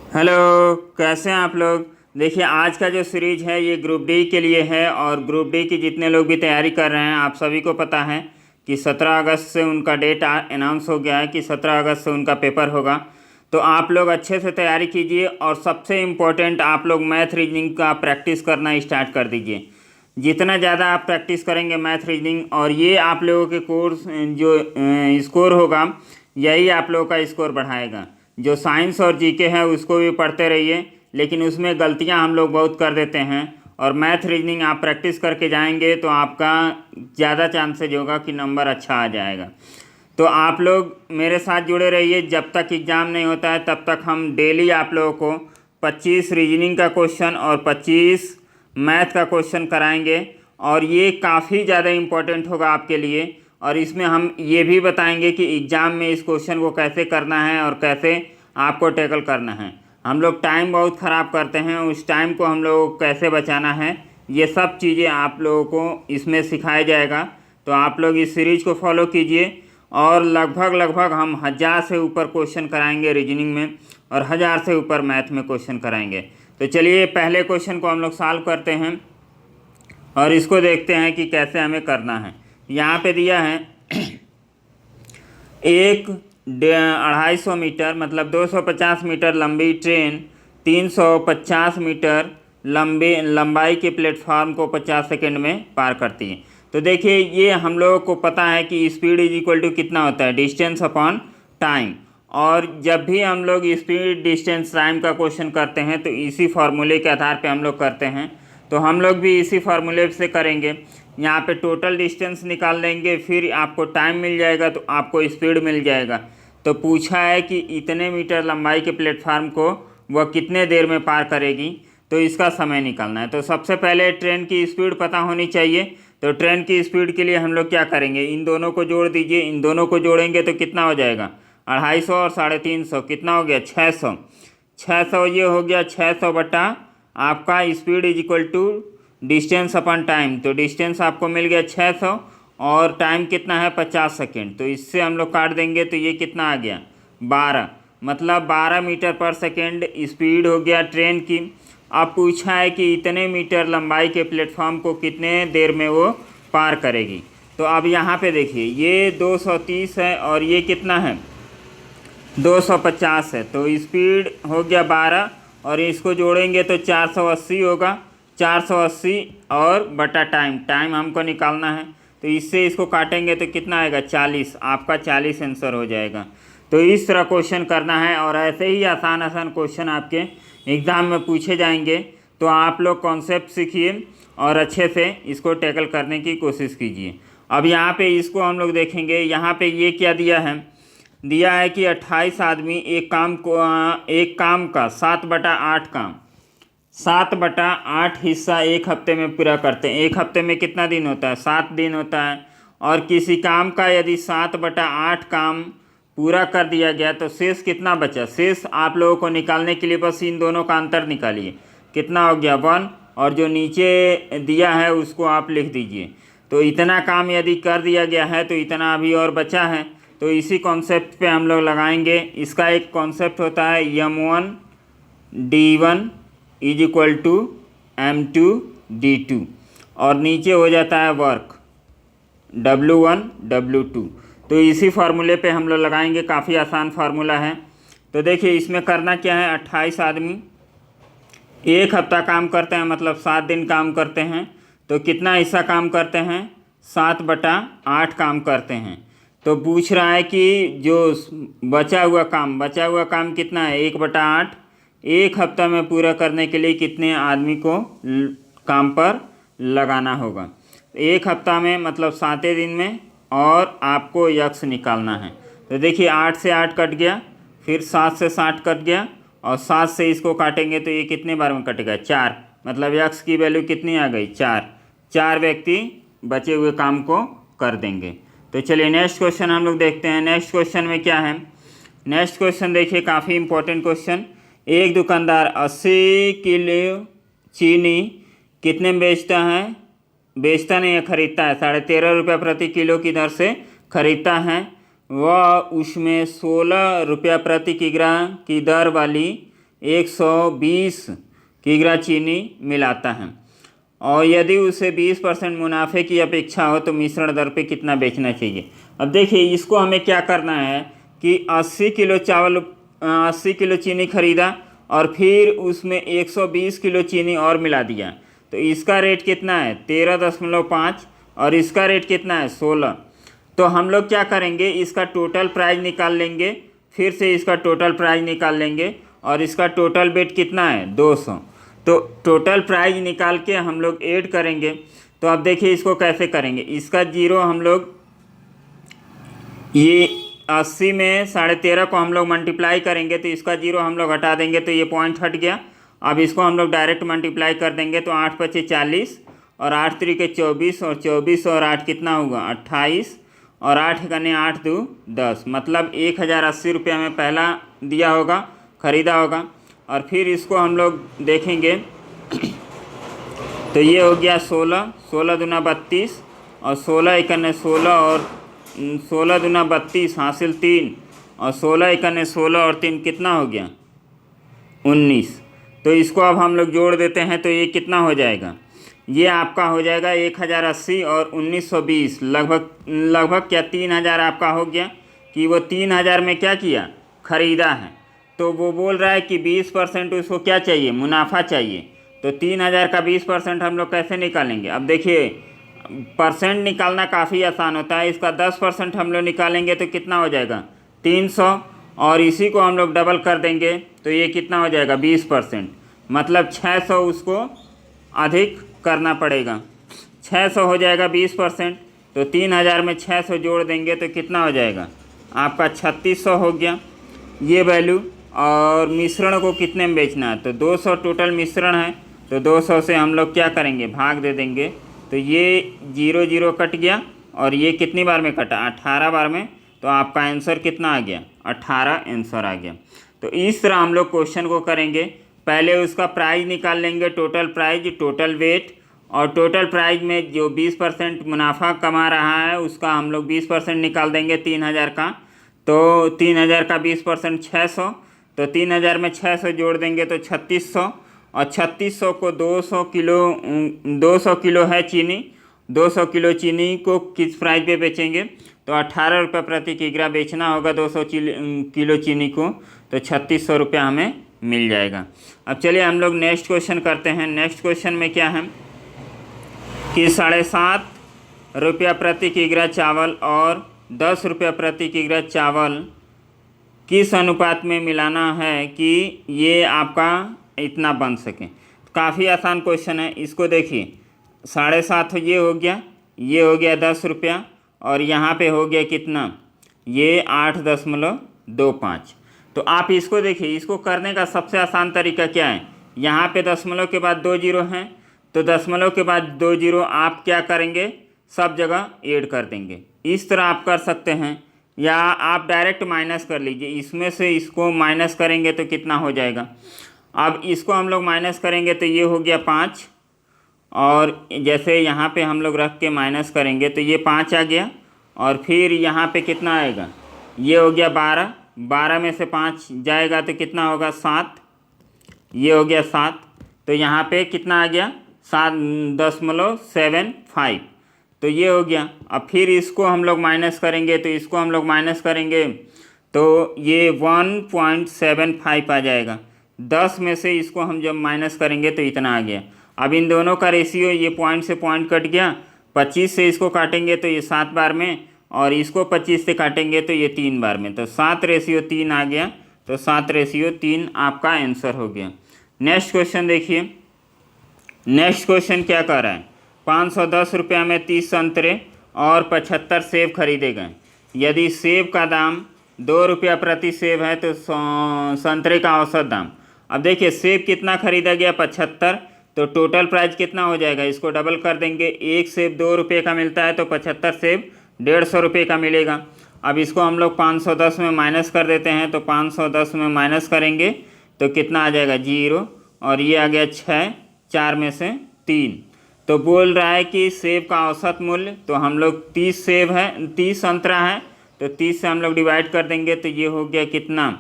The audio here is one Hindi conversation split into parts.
हेलो। कैसे हैं आप लोग। देखिए आज का जो सीरीज है ये ग्रुप डी के लिए है और ग्रुप डी की जितने लोग भी तैयारी कर रहे हैं आप सभी को पता है कि 17 अगस्त से उनका डेट अनाउंस हो गया है कि 17 अगस्त से उनका पेपर होगा। तो आप लोग अच्छे से तैयारी कीजिए और सबसे इम्पोर्टेंट आप लोग मैथ रीजनिंग का प्रैक्टिस करना स्टार्ट कर दीजिए। जितना ज़्यादा आप प्रैक्टिस करेंगे मैथ रीजनिंग और ये आप लोगों के कोर्स जो स्कोर होगा यही आप लोगों का स्कोर बढ़ाएगा। जो साइंस और जीके है उसको भी पढ़ते रहिए, लेकिन उसमें गलतियां हम लोग बहुत कर देते हैं। और मैथ रीजनिंग आप प्रैक्टिस करके जाएंगे तो आपका ज़्यादा चांसेज होगा कि नंबर अच्छा आ जाएगा। तो आप लोग मेरे साथ जुड़े रहिए, जब तक एग्ज़ाम नहीं होता है तब तक हम डेली आप लोगों को 25 रीजनिंग का क्वेश्चन और 25 मैथ का क्वेश्चन कराएंगे। और ये काफ़ी ज़्यादा इम्पोर्टेंट होगा आपके लिए। और इसमें हम ये भी बताएंगे कि एग्ज़ाम में इस क्वेश्चन को कैसे करना है और कैसे आपको टैकल करना है। हम लोग टाइम बहुत ख़राब करते हैं, उस टाइम को हम लोगों को कैसे बचाना है ये सब चीज़ें आप लोगों को इसमें सिखाया जाएगा। तो आप लोग इस सीरीज़ को फॉलो कीजिए और लगभग हम 1000 से ऊपर क्वेश्चन कराएंगे रीजनिंग में और 1000 से ऊपर मैथ में क्वेश्चन कराएंगे। तो चलिए पहले क्वेश्चन को हम लोग सॉल्व करते हैं और इसको देखते हैं कि कैसे हमें करना है। यहाँ पे दिया है एक 250 मीटर मतलब 250 मीटर लंबी ट्रेन 350 मीटर लंबाई के प्लेटफॉर्म को 50 सेकंड में पार करती है। तो देखिए ये हम लोगों को पता है कि स्पीड इज इक्वल टू कितना होता है, डिस्टेंस अपॉन टाइम। और जब भी हम लोग स्पीड डिस्टेंस टाइम का क्वेश्चन करते हैं तो इसी फार्मूले के आधार पे हम लोग करते हैं। तो हम लोग भी इसी फार्मूले से करेंगे। यहाँ पे टोटल डिस्टेंस निकाल लेंगे, फिर आपको टाइम मिल जाएगा तो आपको स्पीड मिल जाएगा। तो पूछा है कि इतने मीटर लंबाई के प्लेटफार्म को वह कितने देर में पार करेगी, तो इसका समय निकालना है। तो सबसे पहले ट्रेन की स्पीड पता होनी चाहिए। तो ट्रेन की स्पीड के लिए हम लोग क्या करेंगे, इन दोनों को जोड़ दीजिए। इन दोनों को जोड़ेंगे तो कितना हो जाएगा, 250 और 350 कितना हो गया, 600। 600 ये हो गया 600 बटा आपका speed is equal to distance upon time. तो डिस्टेंस आपको मिल गया 600 और टाइम कितना है 50 सेकेंड। तो इससे हम लोग काट देंगे तो ये कितना आ गया 12, मतलब 12 मीटर पर सेकेंड स्पीड हो गया ट्रेन की। अब पूछा है कि इतने मीटर लंबाई के प्लेटफॉर्म को कितने देर में वो पार करेगी। तो अब यहाँ पे देखिए ये 230 है और ये कितना है 250 है। तो स्पीड हो गया 12 और इसको जोड़ेंगे तो 480 होगा। 480 और बटा टाइम हमको निकालना है। तो इससे इसको काटेंगे तो कितना आएगा 40, आपका 40 आंसर हो जाएगा। तो इस तरह क्वेश्चन करना है और ऐसे ही आसान आसान क्वेश्चन आपके एग्ज़ाम में पूछे जाएंगे। तो आप लोग कॉन्सेप्ट सीखिए और अच्छे से इसको टैकल करने की कोशिश कीजिए। अब यहाँ पे इसको हम लोग देखेंगे। यहाँ पे ये क्या दिया है कि 28 आदमी एक काम का 7/8 काम 7/8 हिस्सा एक हफ्ते में पूरा करते हैं। एक हफ्ते में कितना दिन होता है, 7 दिन होता है। और किसी काम का यदि 7/8 काम पूरा कर दिया गया तो शेष कितना बचा, शेष आप लोगों को निकालने के लिए बस इन दोनों का अंतर निकालिए। कितना हो गया 1 और जो नीचे दिया है उसको आप लिख दीजिए। तो इतना काम यदि कर दिया गया है तो इतना अभी और बचा है। तो इसी कॉन्सेप्ट पे हम लोग लगाएंगे। इसका एक कॉन्सेप्ट होता है M1 D1 is equal to M2 D2 और नीचे हो जाता है वर्क W1 W2। तो इसी फार्मूले पे हम लोग लगाएंगे, काफ़ी आसान फार्मूला है। तो देखिए इसमें करना क्या है, 28 आदमी एक हफ्ता काम करते हैं मतलब 7 दिन काम करते हैं। तो कितना हिस्सा काम करते हैं, 7/8 काम करते हैं। तो पूछ रहा है कि जो बचा हुआ काम कितना है 1/8। एक हफ्ता में पूरा करने के लिए कितने आदमी को काम पर लगाना होगा। एक हफ्ता में मतलब 7 दिन में और आपको यक्स निकालना है। तो देखिए 8 से 8 कट गया, फिर 7 से 60 कट गया और 7 से इसको काटेंगे तो ये कितने बार में कटेगा 4, मतलब यक्स की वैल्यू कितनी आ गई 4 व्यक्ति बचे हुए काम को कर देंगे। तो चलिए नेक्स्ट क्वेश्चन हम लोग देखते हैं। नेक्स्ट क्वेश्चन में क्या है, नेक्स्ट क्वेश्चन देखिए काफ़ी इंपॉर्टेंट क्वेश्चन। एक दुकानदार 80 किलो चीनी कितने में बेचता नहीं है, खरीदता है 13.5 रुपये प्रति किलो की दर से खरीदता है। वह उसमें 16 रुपया प्रति किग्रा की दर वाली 120 किग्रा चीनी मिलाता है और यदि उसे 20% मुनाफे की अपेक्षा हो तो मिश्रण दर पे कितना बेचना चाहिए। अब देखिए इसको हमें क्या करना है कि 80 किलो चावल 80 किलो चीनी खरीदा और फिर उसमें 120 किलो चीनी और मिला दिया, तो इसका रेट कितना है 13.5 और इसका रेट कितना है 16। तो हम लोग क्या करेंगे, इसका टोटल प्राइस निकाल लेंगे, फिर से इसका टोटल प्राइस निकाल लेंगे और इसका टोटल वेट कितना है 200। तो टोटल प्राइस निकाल के हम लोग ऐड करेंगे। तो अब देखिए इसको कैसे करेंगे, इसका जीरो हम लोग ये 80 में 13.5 को हम लोग मल्टीप्लाई करेंगे तो इसका जीरो हम लोग हटा देंगे तो ये पॉइंट हट गया। अब इसको हम लोग डायरेक्ट मल्टीप्लाई कर देंगे तो 8 × 5 = 40 और 8 × 3 = 24 और 24 और 8 कितना होगा 28 और 8 × 8 = 2 10, मतलब 1080 रुपये में पहला दिया होगा, ख़रीदा होगा। और फिर इसको हम लोग देखेंगे तो ये हो गया 16, 16 दूना 32 और 16 × 16 और 16 दूना 32 हासिल 3 और 16 × 16 और 3 कितना हो गया 19। तो इसको अब हम लोग जोड़ देते हैं तो ये कितना हो जाएगा, ये आपका हो जाएगा 1080 और 1920, लगभग क्या 3000 आपका हो गया कि वो 3000 में क्या किया ख़रीदा है। तो वो बोल रहा है कि 20% उसको क्या चाहिए मुनाफा चाहिए। तो 3000 का 20% हम लोग कैसे निकालेंगे। अब देखिए परसेंट निकालना काफ़ी आसान होता है, इसका 10% हम लोग निकालेंगे तो कितना हो जाएगा 300 और इसी को हम लोग डबल कर देंगे तो ये कितना हो जाएगा 20%, मतलब 600 उसको अधिक करना पड़ेगा। 600 हो जाएगा 20%, तो 3000 में 600 जोड़ देंगे तो कितना हो जाएगा आपका 3600 हो गया ये वैल्यू। और मिश्रण को कितने में बेचना है, तो 200 टोटल मिश्रण है तो 200 से हम लोग क्या करेंगे भाग दे देंगे तो ये 0 0 कट गया और ये कितनी बार में कटा 18 बार में, तो आपका आंसर कितना आ गया 18 आंसर आ गया। तो इस तरह हम लोग क्वेश्चन को करेंगे, पहले उसका प्राइस निकाल लेंगे टोटल प्राइस टोटल वेट, और टोटल प्राइस में जो 20% मुनाफा कमा रहा है उसका हम लोग 20% निकाल देंगे 3000 का, तो 3000 का 20% 600, तो 3000 में 600 जोड़ देंगे तो 3600 और 3600 को 200 किलो है चीनी, 200 किलो चीनी को किस प्राइस पे बेचेंगे, तो 18 रुपये प्रति किग्रा बेचना होगा 200 किलो चीनी को, तो 3600 रुपया हमें मिल जाएगा। अब चलिए हम लोग नेक्स्ट क्वेश्चन करते हैं। नेक्स्ट क्वेश्चन में क्या है कि 7.5 रुपया प्रति किग्रा चावल और 10 रुपया प्रति किग्रा चावल किस अनुपात में मिलाना है कि ये आपका इतना बन सके। काफ़ी आसान क्वेश्चन है, इसको देखिए 7.5 ये हो गया, ये हो गया 10 रुपया और यहाँ पे हो गया कितना ये 8.25। तो आप इसको देखिए, इसको करने का सबसे आसान तरीका क्या है, यहाँ पे दशमलव के बाद 2 जीरो हैं तो दशमलव के बाद 2 जीरो आप क्या करेंगे सब जगह ऐड कर देंगे। इस तरह आप कर सकते हैं या आप डायरेक्ट माइनस कर लीजिए, इसमें से इसको माइनस करेंगे तो कितना हो जाएगा। अब इसको हम लोग माइनस करेंगे तो ये हो गया 5 और जैसे यहाँ पे हम लोग रख के माइनस करेंगे तो ये 5 आ गया और फिर यहाँ पे कितना आएगा, ये हो गया 12, 12 में से 5 जाएगा तो कितना होगा 7, ये हो गया 7, तो यहाँ पे कितना आ गया 7.75, तो ये हो गया। अब फिर इसको हम लोग माइनस करेंगे तो इसको हम लोग माइनस करेंगे तो ये 1.75 आ जाएगा। 10 में से इसको हम जब माइनस करेंगे तो इतना आ गया। अब इन दोनों का रेशियो ये पॉइंट से पॉइंट कट गया, 25 से इसको काटेंगे तो ये 7 बार में और इसको 25 से काटेंगे तो ये 3 बार में, तो 7:3 आ गया, तो 7:3 आपका आंसर हो गया। नेक्स्ट क्वेश्चन देखिए, नेक्स्ट क्वेश्चन क्या कर रहा है, 510 रुपया में 30 संतरे और 75 सेब खरीदे गए। यदि सेब का दाम 2 रुपया प्रति सेब है तो संतरे का औसत दाम। अब देखिए सेब कितना खरीदा गया 75, तो टोटल प्राइस कितना हो जाएगा, इसको डबल कर देंगे। एक सेब 2 रुपये का मिलता है तो 75 सेब 150 रुपये का मिलेगा। अब इसको हम लोग 510 में माइनस कर देते हैं, तो 510 में माइनस करेंगे तो कितना आ जाएगा 0 और ये आ गया 6, 4 में से 3। तो बोल रहा है कि सेब का औसत मूल्य, तो हम लोग 30 सेब है 30 संतरा है तो 30 से हम लोग डिवाइड कर देंगे तो ये हो गया कितना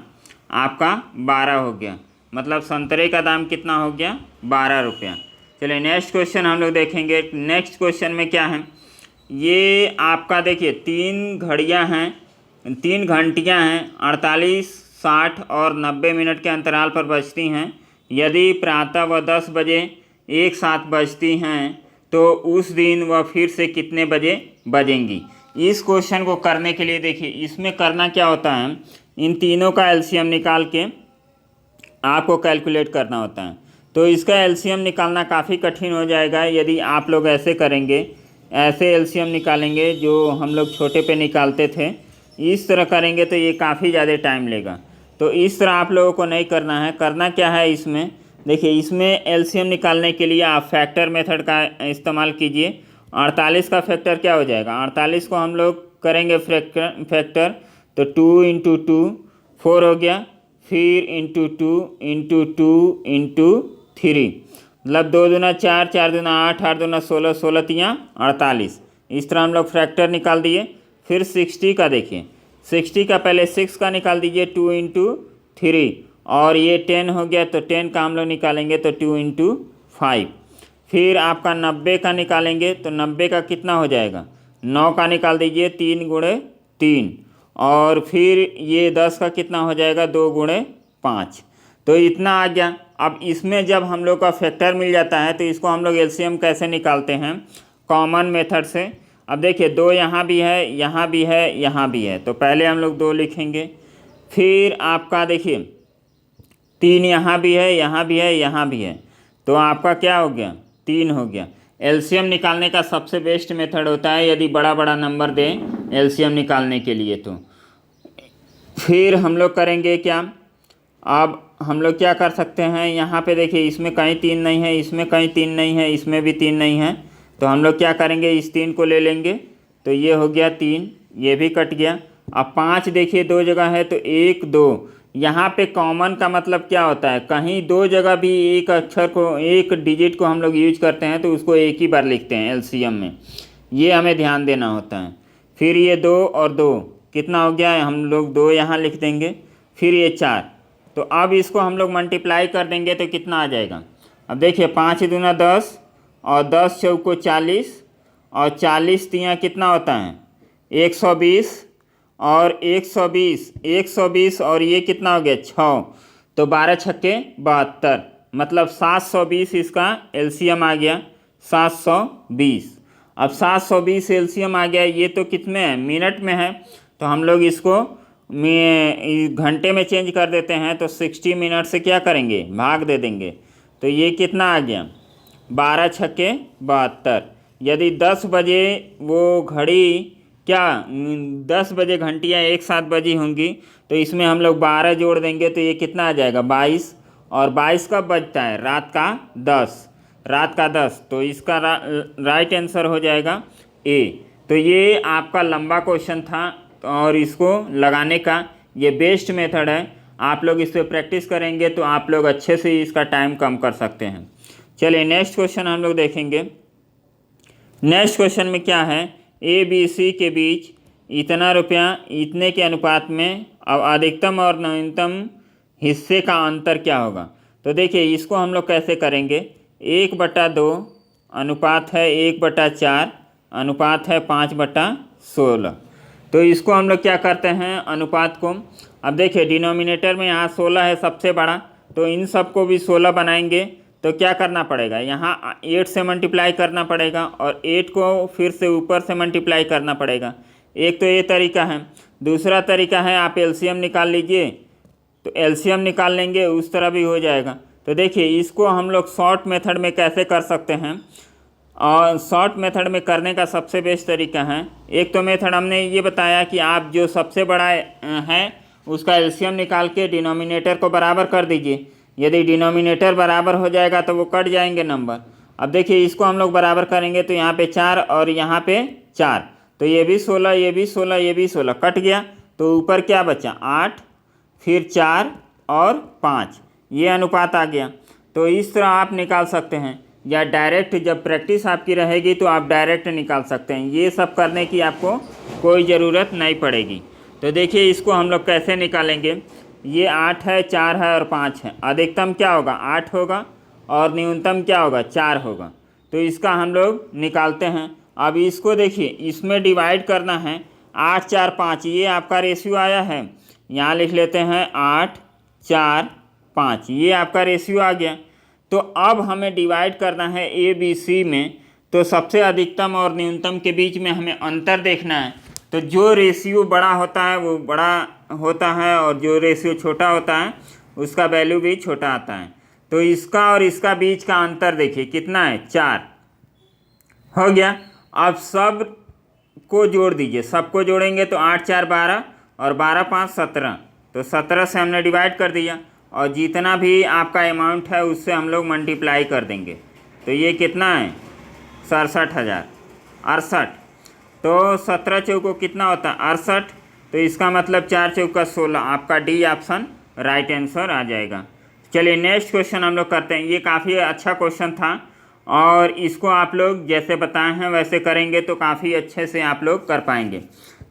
आपका 12 हो गया। मतलब संतरे का दाम कितना हो गया 12 रुपया। चलिए नेक्स्ट क्वेश्चन हम लोग देखेंगे। नेक्स्ट क्वेश्चन में क्या है, ये आपका देखिए 3 घड़ियाँ हैं, 3 घंटियाँ हैं 48, 60 और 90 मिनट के अंतराल पर बजती हैं। यदि प्रातः व 10 बजे एक साथ बजती हैं तो उस दिन वह फिर से कितने बजे बजेंगी। इस क्वेश्चन को करने के लिए देखिए इसमें करना क्या होता है, इन तीनों का एलसीएम निकाल के आपको कैलकुलेट करना होता है। तो इसका एलसीएम निकालना काफ़ी कठिन हो जाएगा यदि आप लोग ऐसे करेंगे, ऐसे एलसीएम निकालेंगे जो हम लोग छोटे पे निकालते थे, इस तरह करेंगे तो ये काफ़ी ज़्यादा टाइम लेगा। तो इस तरह आप लोगों को नहीं करना है। करना क्या है इसमें, देखिए इसमें एलसीएम निकालने के लिए आप फैक्टर मेथड का इस्तेमाल कीजिए। 48 का फैक्टर क्या हो जाएगा, 48 को हम लोग करेंगे फैक्टर तो 2 इंटू 2 4 हो गया, फिर इंटू 2 इंटू 2 इंटू 3, मतलब 2 दूना 4, 4 दूना 8, 8 दूना 16, 16 तियाँ 48। इस तरह हम लोग फैक्टर निकाल दिए। फिर 60 का देखिए, 60 का पहले 6 का निकाल दीजिए 2 इंटू 3, और ये 10 हो गया तो 10 का हम लोग निकालेंगे तो 2 इंटू 5। फिर आपका 90 का निकालेंगे तो 90 का कितना हो जाएगा, 9 का निकाल दीजिए 3 गुणे 3, और फिर ये 10 का कितना हो जाएगा 2 गुणे 5। तो इतना आ गया। अब इसमें जब हम लोग का फैक्टर मिल जाता है तो इसको हम लोग एलसीएम कैसे निकालते हैं, कॉमन मेथड से। अब देखिए 2 यहाँ भी है, यहाँ भी है, यहाँ भी है, तो पहले हम लोग 2 लिखेंगे। फिर आपका देखिए 3 यहाँ भी है, यहाँ भी है, यहाँ भी है, तो आपका क्या हो गया 3 हो गया। एलसीएम निकालने का सबसे बेस्ट मेथड होता है यदि बड़ा बड़ा नंबर दें एलसीएम निकालने के लिए। तो फिर हम लोग करेंगे क्या, अब हम लोग क्या कर सकते हैं, यहाँ पे देखिए इसमें कहीं 3 नहीं है, इसमें कहीं 3 नहीं है, इसमें भी 3 नहीं है, तो हम लोग क्या करेंगे इस 3 को ले लेंगे, तो ये हो गया 3, ये भी कट गया। अब 5 देखिए 2 जगह है तो 1 2, यहाँ पे कॉमन का मतलब क्या होता है, कहीं 2 जगह भी एक अक्षर को, एक डिजिट को हम लोग यूज करते हैं तो उसको एक ही बार लिखते हैं एलसीएम में, ये हमें ध्यान देना होता है। फिर ये 2 और 2 कितना हो गया, हम लोग 2 यहाँ लिख देंगे। फिर ये 4, तो अब इसको हम लोग मल्टीप्लाई कर देंगे तो कितना आ जाएगा। अब देखिए 5 दूना 10 और 10 चौको 40, और 40 तियाँ कितना होता है 120, और 120 और ये कितना हो गया 6, तो 12 छक्के 72, मतलब 720 इसका एलसीएम आ गया 720। अब 720 एलसीएम आ गया, ये तो कितने है मिनट में है, तो हम लोग इसको घंटे में चेंज कर देते हैं, तो 60 मिनट से क्या करेंगे भाग दे देंगे, तो ये कितना आ गया 12 छक्के 72। यदि 10 बजे वो घड़ी क्या 10 बजे घंटियाँ एक साथ बजी होंगी तो इसमें हम लोग 12 जोड़ देंगे तो ये कितना आ जाएगा 22, और 22 कब बजता है रात का 10, तो इसका राइट आंसर हो जाएगा ए। तो ये आपका लंबा क्वेश्चन था और इसको लगाने का ये बेस्ट मेथड है। आप लोग इस पर प्रैक्टिस करेंगे तो आप लोग अच्छे से इसका टाइम कम कर सकते हैं। चलिए नेक्स्ट क्वेश्चन हम लोग देखेंगे। नेक्स्ट क्वेश्चन में क्या है, ए बी सी के बीच इतना रुपया इतने के अनुपात में अब अधिकतम और न्यूनतम हिस्से का अंतर क्या होगा। तो देखिए इसको हम लोग कैसे करेंगे, 1/2 अनुपात है 1/4 अनुपात है 5/16। तो इसको हम लोग क्या करते हैं अनुपात को, अब देखिए डिनोमिनेटर में यहाँ 16 है सबसे बड़ा, तो इन सब को भी 16 बनाएंगे तो क्या करना पड़ेगा, यहाँ 8 से मल्टीप्लाई करना पड़ेगा और 8 को फिर से ऊपर से मल्टीप्लाई करना पड़ेगा। एक तो ये तरीका है। दूसरा तरीका है आप एलसीएम निकाल लीजिए, तो एलसीएम निकाल लेंगे उस तरह भी हो जाएगा। तो देखिए इसको हम लोग शॉर्ट मेथड में कैसे कर सकते हैं, और शॉर्ट मेथड में करने का सबसे बेस्ट तरीका है, एक तो मेथड हमने ये बताया कि आप जो सबसे बड़ा है उसका एलसीएम निकाल के डिनोमिनेटर को बराबर कर दीजिए। यदि डिनोमिनेटर बराबर हो जाएगा तो वो कट जाएंगे नंबर। अब देखिए इसको हम लोग बराबर करेंगे तो यहाँ पे 4 और यहाँ पे 4, तो ये भी 16, ये भी 16, ये भी 16, कट गया। तो ऊपर क्या बचा 8, फिर 4 और 5, ये अनुपात आ गया। तो इस तरह आप निकाल सकते हैं, या डायरेक्ट जब प्रैक्टिस आपकी रहेगी तो आप डायरेक्ट निकाल सकते हैं। ये सब करने की आपको कोई ज़रूरत नहीं पड़ेगी। तो देखिए इसको हम लोग कैसे निकालेंगे, ये 8 है, 4 है और 5 है। अधिकतम क्या होगा? 8 होगा और न्यूनतम क्या होगा? 4 होगा। तो इसका हम लोग निकालते हैं। अब इसको देखिए, इसमें डिवाइड करना है 8 4 5, ये आपका रेशियो आया है। यहाँ लिख लेते हैं 8 4 5, ये आपका रेशियो आ गया। तो अब हमें डिवाइड करना है ए बी सी में। तो सबसे अधिकतम और न्यूनतम के बीच में हमें अंतर देखना है। तो जो रेशियो बड़ा होता है वो बड़ा होता है और जो रेशियो छोटा होता है उसका वैल्यू भी छोटा आता है। तो इसका और इसका बीच का अंतर देखिए कितना है? 4 हो गया। अब सब को जोड़ दीजिए, सबको जोड़ेंगे तो 8 4 12 और 12 5 17। तो 17 से हमने डिवाइड कर दिया और जितना भी आपका अमाउंट है उससे हम लोग मल्टीप्लाई कर देंगे। तो ये कितना है? 67,000 68। तो 17 चौको कितना होता है? 68। तो इसका मतलब 4 चौका 16, आपका डी ऑप्शन राइट आंसर आ जाएगा। चलिए नेक्स्ट क्वेश्चन हम लोग करते हैं। ये काफ़ी अच्छा क्वेश्चन था और इसको आप लोग जैसे बताए हैं वैसे करेंगे तो काफ़ी अच्छे से आप लोग कर पाएंगे।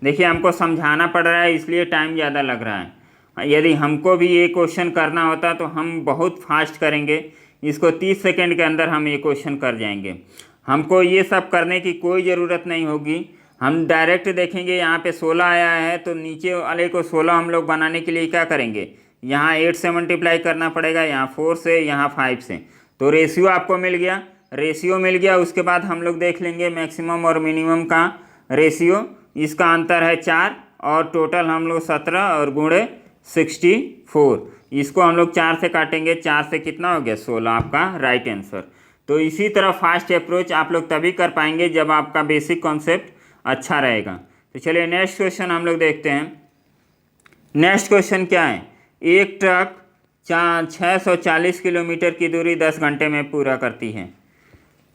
देखिए हमको समझाना पड़ रहा है इसलिए टाइम ज़्यादा लग रहा है। यदि हमको भी ये क्वेश्चन करना होता तो हम बहुत फास्ट करेंगे, इसको 30 सेकेंड के अंदर हम ये क्वेश्चन कर जाएंगे। हमको ये सब करने की कोई ज़रूरत नहीं होगी। हम डायरेक्ट देखेंगे यहाँ पे 16 आया है तो नीचे वाले को 16 हम लोग बनाने के लिए क्या करेंगे? यहाँ 8 से मल्टीप्लाई करना पड़ेगा, यहाँ 4 से, यहाँ 5 से। तो रेशियो आपको मिल गया, रेशियो मिल गया। उसके बाद हम लोग देख लेंगे मैक्सिमम और मिनिमम का रेशियो। इसका अंतर है 4 और टोटल हम लोग 17 और गुणे 64। इसको हम लोग 4 से काटेंगे, 4 से कितना हो गया? 16, आपका राइट आंसर। तो इसी तरह फास्ट अप्रोच आप लोग तभी कर पाएंगे जब आपका बेसिक कॉन्सेप्ट अच्छा रहेगा। तो चलिए नेक्स्ट क्वेश्चन हम लोग देखते हैं। नेक्स्ट क्वेश्चन क्या है? एक ट्रक 640 किलोमीटर की दूरी 10 घंटे में पूरा करती है,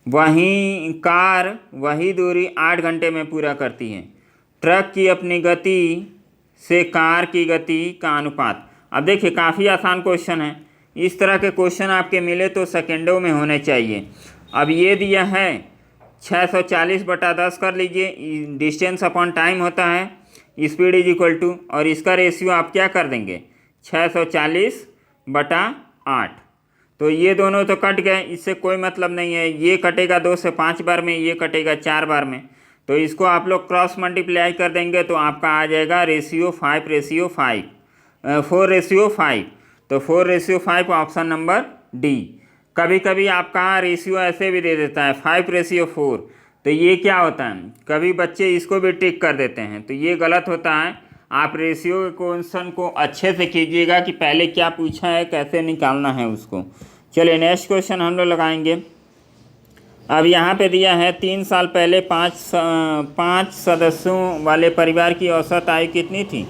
वहीं कार वही दूरी 8 घंटे में पूरा करती है। ट्रक की अपनी गति से कार की गति का अनुपात। अब देखिए काफ़ी आसान क्वेश्चन है। इस तरह के क्वेश्चन आपके मिले तो सेकेंडों में होने चाहिए। अब ये दिया है 640/10 कर लीजिए, डिस्टेंस अपॉन टाइम होता है, स्पीड इज इक्वल टू, और इसका रेशियो आप क्या कर देंगे? 640/8। तो ये दोनों तो कट गए, इससे कोई मतलब नहीं है। ये कटेगा 2 से 5 बार में, ये कटेगा 4 बार में। तो इसको आप लोग क्रॉस मल्टीप्लाई कर देंगे तो आपका आ जाएगा रेशियो 4:5। तो 4:5 ऑप्शन नंबर डी। कभी कभी आपका रेशियो ऐसे भी दे देता है 5:4। तो ये क्या होता है? कभी बच्चे इसको भी टिक कर देते हैं, तो ये गलत होता है। आप रेशियो के क्वेश्चन को अच्छे से कीजिएगा कि पहले क्या पूछा है, कैसे निकालना है उसको। चलिए नेक्स्ट क्वेश्चन हम लोग लगाएंगे। अब यहाँ पे दिया है 3 साल पहले 5 सदस्यों वाले परिवार की औसत आयु कितनी थी?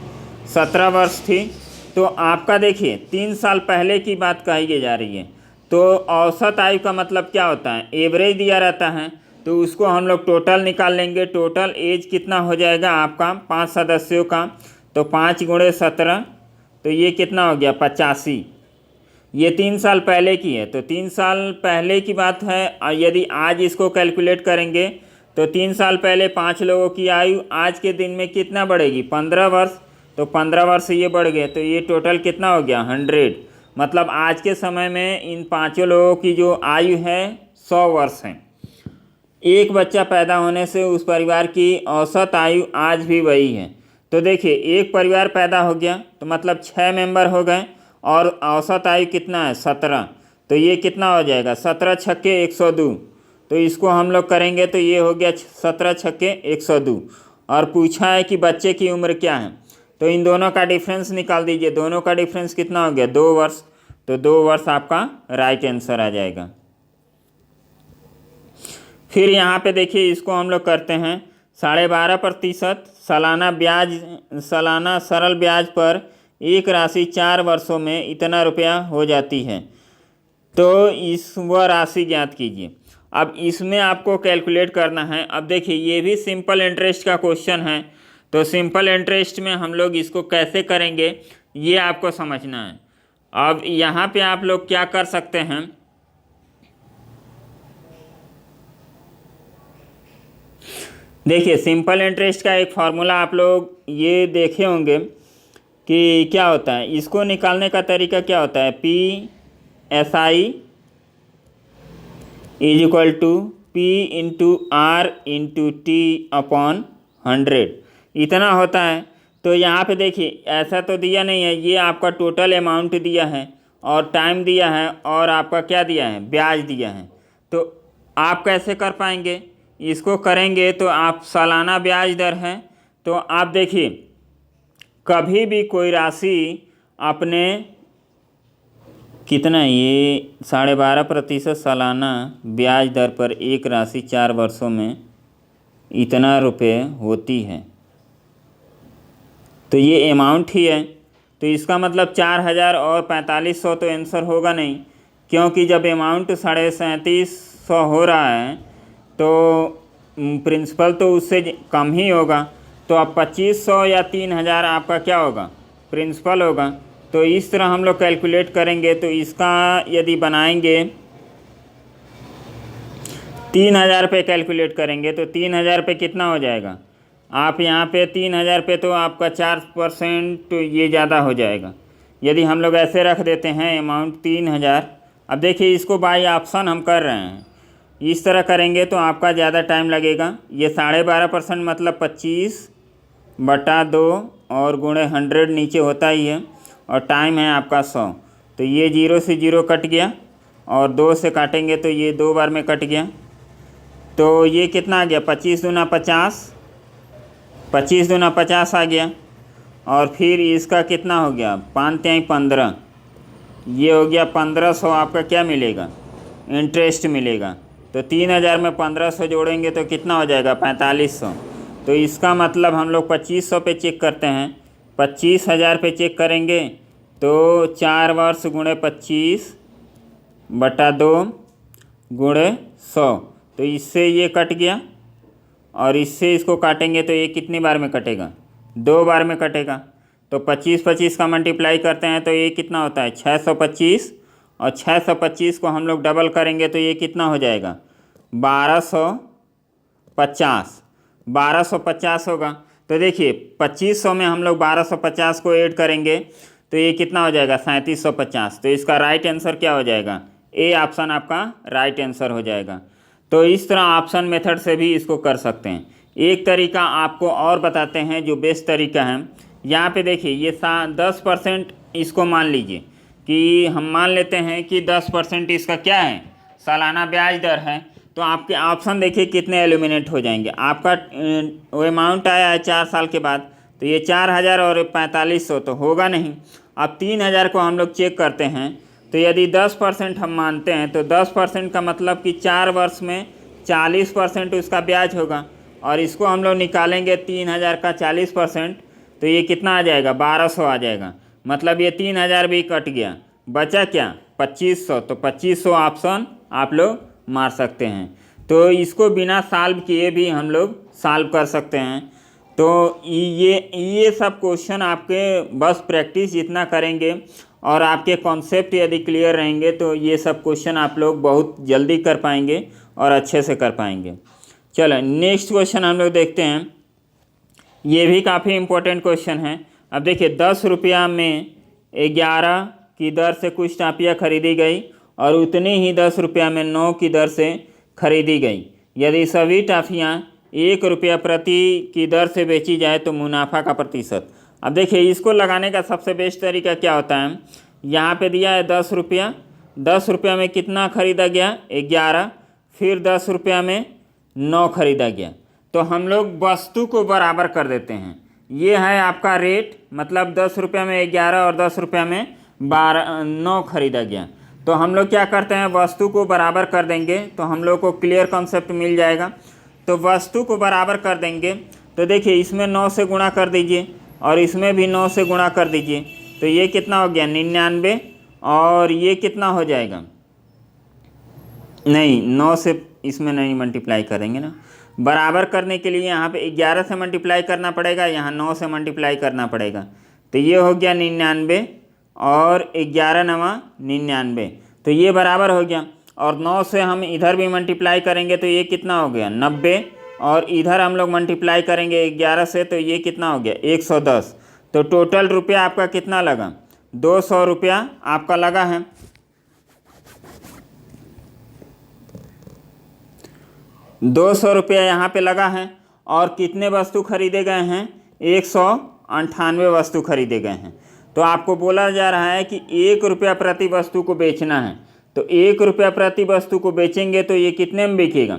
17 वर्ष थी। तो आपका देखिए 3 साल पहले की बात कही जा रही है, तो औसत आयु का मतलब क्या होता है? एवरेज दिया रहता है, तो उसको हम लोग टोटल निकाल लेंगे। टोटल एज कितना हो जाएगा आपका 5 सदस्यों का? तो 5 × 17, तो ये कितना हो गया? 85। ये 3 साल पहले की है, तो 3 साल पहले की बात है। यदि आज इसको कैलकुलेट करेंगे तो 3 साल पहले 5 लोगों की आयु आज के दिन में कितना बढ़ेगी? 15 वर्ष। तो 15 वर्ष ये बढ़ गए, तो ये टोटल कितना हो गया? 100। मतलब आज के समय में इन 5 लोगों की जो आयु है 100 वर्ष है। एक बच्चा पैदा होने से उस परिवार की औसत आयु आज भी वही है। तो देखिए एक परिवार पैदा हो गया तो मतलब 6 मेंबर हो गए और औसत आयु कितना है? 17। तो ये कितना हो जाएगा? 17 छक्के 102। तो इसको हम लोग करेंगे तो ये हो गया 17 छक्के 102। और पूछा है कि बच्चे की उम्र क्या है, तो इन दोनों का डिफरेंस निकाल दीजिए। दोनों का डिफरेंस कितना हो गया? 2 वर्ष। तो 2 वर्ष आपका राइट आंसर आ जाएगा। फिर यहाँ पे देखिए इसको हम लोग करते हैं 12.5% सालाना सरल ब्याज पर एक राशि 4 वर्षों में इतना रुपया हो जाती है, तो इस वह राशि ज्ञात कीजिए। अब इसमें आपको कैलकुलेट करना है। अब देखिए ये भी सिंपल इंटरेस्ट का क्वेश्चन है, तो सिंपल इंटरेस्ट में हम लोग इसको कैसे करेंगे ये आपको समझना है। अब यहाँ पे आप लोग क्या कर सकते हैं, देखिए सिंपल इंटरेस्ट का एक फार्मूला आप लोग ये देखे होंगे कि क्या होता है, इसको निकालने का तरीका क्या होता है, PSI is equal to P/R/T/100 इतना होता है। तो यहाँ पे देखिए ऐसा तो दिया नहीं है, ये आपका टोटल अमाउंट दिया है और टाइम दिया है और आपका क्या दिया है, ब्याज दिया है। तो आप कैसे कर पाएंगे, इसको करेंगे तो आप सालाना ब्याज दर है। तो आप देखिए कभी भी कोई राशि अपने कितना, ये 12.5% सालाना ब्याज दर पर एक राशि 4 वर्षों में इतना रुपये होती है। तो ये अमाउंट ही है, तो इसका मतलब 4,000 और 4500 तो आंसर होगा नहीं, क्योंकि जब अमाउंट 3750 हो रहा है तो प्रिंसिपल तो उससे कम ही होगा। तो अब 2500 या 3000 आपका क्या होगा, प्रिंसिपल होगा। तो इस तरह हम लोग कैलकुलेट करेंगे। तो इसका यदि बनाएंगे 3000 पे कैलकुलेट करेंगे तो 3000 पे कितना हो जाएगा, आप यहाँ पे 3000 पे तो आपका 4% तो ये ज़्यादा हो जाएगा। यदि हम लोग ऐसे रख देते हैं अमाउंट 3000, अब देखिए इसको बाय ऑप्शन हम कर रहे हैं, इस तरह करेंगे तो आपका ज़्यादा टाइम लगेगा। ये 12.5% मतलब 25/2 और गुणे 100 नीचे होता ही है, और टाइम है आपका 100। तो ये 0 से 0 कट गया और 2 से काटेंगे तो ये 2 बार में कट गया। तो ये कितना आ गया, 25 दूना 50, 25 दूना 50 आ गया। और फिर इसका कितना हो गया, 5×3 = 15, ये हो गया 1500 आपका क्या मिलेगा, इंटरेस्ट मिलेगा। तो 3000 में 1500 जोड़ेंगे तो कितना हो जाएगा, 4500। तो इसका मतलब हम लोग 2500 पे चेक करते हैं, 25,000 पे चेक करेंगे तो 4 वर्ष गुणे 25/2 गुणे 100, तो इससे ये कट गया और इससे इसको काटेंगे तो ये कितनी बार में कटेगा, 2 बार में कटेगा। तो 25 का मल्टीप्लाई करते हैं तो ये कितना होता है, 625, और 625 को हम लोग डबल करेंगे तो ये कितना हो जाएगा, 1250 होगा। तो देखिए 2500 में हम लोग 1250 को ऐड करेंगे तो ये कितना हो जाएगा, 3750। तो इसका राइट आंसर क्या हो जाएगा, ए ऑप्शन आपका राइट आंसर हो जाएगा। तो इस तरह ऑप्शन मेथड से भी इसको कर सकते हैं। एक तरीका आपको और बताते हैं जो बेस्ट तरीका है। यहाँ पे देखिए ये 10% इसको मान लीजिए कि हम मान लेते हैं कि 10% इसका क्या है, सालाना ब्याज दर है। तो आपके ऑप्शन देखिए कितने एलिमिनेट हो जाएंगे। आपका वो अमाउंट आया है 4 साल के बाद, तो ये 4000 और 4500 तो होगा नहीं। अब 3000 को हम लोग चेक करते हैं, तो यदि 10% हम मानते हैं तो 10% का मतलब कि 4 वर्ष में 40% उसका ब्याज होगा, और इसको हम लोग निकालेंगे 3000 का 40%, तो ये कितना आ जाएगा, 1200 आ जाएगा। मतलब ये 3000 भी कट गया, बचा क्या, 2500। तो 2500 ऑप्शन आप लोग मार सकते हैं। तो इसको बिना सॉल्व किए भी हम लोग सॉल्व कर सकते हैं। तो ये सब क्वेश्चन आपके बस प्रैक्टिस जितना करेंगे और आपके कॉन्सेप्ट यदि क्लियर रहेंगे तो ये सब क्वेश्चन आप लोग बहुत जल्दी कर पाएंगे और अच्छे से कर पाएंगे। चलो नेक्स्ट क्वेश्चन हम लोग देखते हैं। ये भी काफ़ी इम्पोर्टेंट क्वेश्चन है। अब देखिए 10 रुपया में 11 की दर से कुछ टाफियाँ खरीदी गई और उतनी ही 10 रुपया में 9 की दर से खरीदी गई। यदि सभी टाफियाँ 1 रुपया प्रति की दर से बेची जाए तो मुनाफा का प्रतिशत। अब देखिए इसको लगाने का सबसे बेस्ट तरीका क्या होता है, यहाँ पे दिया है 10 रुपया, 10 रुपया में कितना खरीदा गया, 11, फिर 10 रुपया में 9 खरीदा गया। तो हम लोग वस्तु को बराबर कर देते हैं। ये है आपका रेट, मतलब 10 रुपया में 11 और 10 रुपया में 9 खरीदा गया। तो हम लोग क्या करते हैं, वस्तु को बराबर कर देंगे तो हम लोग को क्लियर कॉन्सेप्ट मिल जाएगा। तो वस्तु को बराबर कर देंगे तो देखिए इसमें 9 से गुणा कर दीजिए और इसमें भी 9 से गुणा कर दीजिए, तो ये कितना हो गया, 99, और ये कितना हो जाएगा, नहीं 9 से इसमें नहीं मल्टीप्लाई करेंगे ना, बराबर करने के लिए यहाँ पे 11 से मल्टीप्लाई करना पड़ेगा, यहाँ 9 से मल्टीप्लाई करना पड़ेगा। तो ये हो गया 99 और 11 9 99, तो ये बराबर हो गया। और 9 से हम इधर भी मल्टीप्लाई करेंगे तो ये कितना हो गया, 90, और इधर हम लोग मल्टीप्लाई करेंगे 11 से तो ये कितना हो गया, 110। तो टोटल रुपया आपका कितना लगा, 200 रुपया आपका लगा है। 200 रुपया यहाँ पे लगा है और कितने वस्तु खरीदे गए हैं, 198 वस्तु खरीदे गए हैं। तो आपको बोला जा रहा है कि 1 रुपया प्रति वस्तु को बेचना है। तो 1 रुपया प्रति वस्तु को बेचेंगे तो ये कितने में बिकेगा,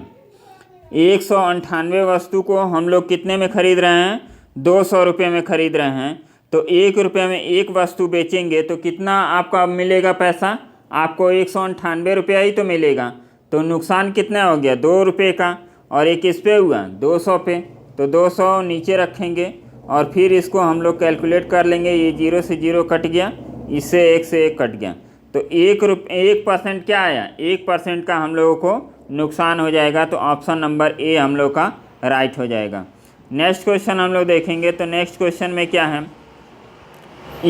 198 वस्तु को हम लोग कितने में खरीद रहे हैं, 200 रुपये में खरीद रहे हैं। तो 1 रुपये में एक वस्तु बेचेंगे तो कितना आपका मिलेगा पैसा, आपको 198 रुपया ही तो मिलेगा। तो नुकसान कितना हो गया, 2 रुपये का, और एक इस पे हुआ 200 पे। तो 200 नीचे रखेंगे और फिर इसको हम लोग कैलकुलेट कर लेंगे। ये 0 से 0 कट गया, इससे 1 से 1 कट गया। तो 1% क्या आया, 1% का हम लोगों को नुकसान हो जाएगा। तो ऑप्शन नंबर ए हम लोग का राइट हो जाएगा। नेक्स्ट क्वेश्चन हम लोग देखेंगे। तो नेक्स्ट क्वेश्चन में क्या है,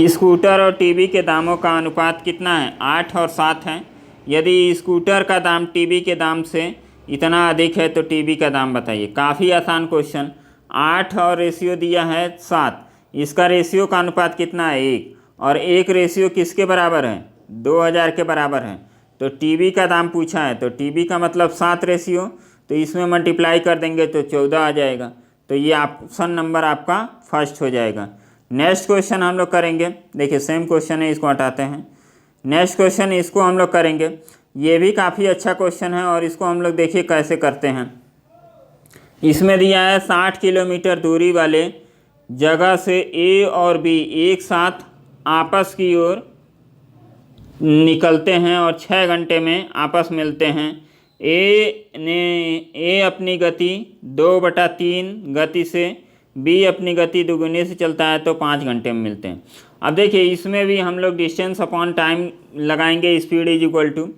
स्कूटर और टीवी के दामों का अनुपात कितना है, 8 और 7 है। यदि स्कूटर का दाम टीवी के दाम से इतना अधिक है तो टीवी का दाम बताइए। काफ़ी आसान क्वेश्चन। 8 और रेशियो दिया है 7, इसका रेशियो का अनुपात कितना है, 1, और 1 रेशियो किसके बराबर है, 2000 के बराबर है। तो टीवी का दाम पूछा है तो टीवी का मतलब 7 रेशियो, तो इसमें मल्टीप्लाई कर देंगे तो 14 आ जाएगा। तो ये ऑप्शन नंबर आपका फर्स्ट हो जाएगा। नेक्स्ट क्वेश्चन हम लोग करेंगे। देखिए सेम क्वेश्चन है, इसको हटाते हैं। नेक्स्ट क्वेश्चन इसको हम लोग करेंगे। ये भी काफ़ी अच्छा क्वेश्चन है और इसको हम लोग देखिए कैसे करते हैं। इसमें दिया है 60 किलोमीटर दूरी वाले जगह से ए और बी एक साथ आपस की ओर निकलते हैं और 6 घंटे में आपस मिलते हैं। ए अपनी गति 2/3 गति से, बी अपनी गति दुगुनी से चलता है तो 5 घंटे में मिलते हैं। अब देखिए इसमें भी हम लोग डिस्टेंस अपॉन टाइम लगाएंगे, स्पीड इज इक्वल टू।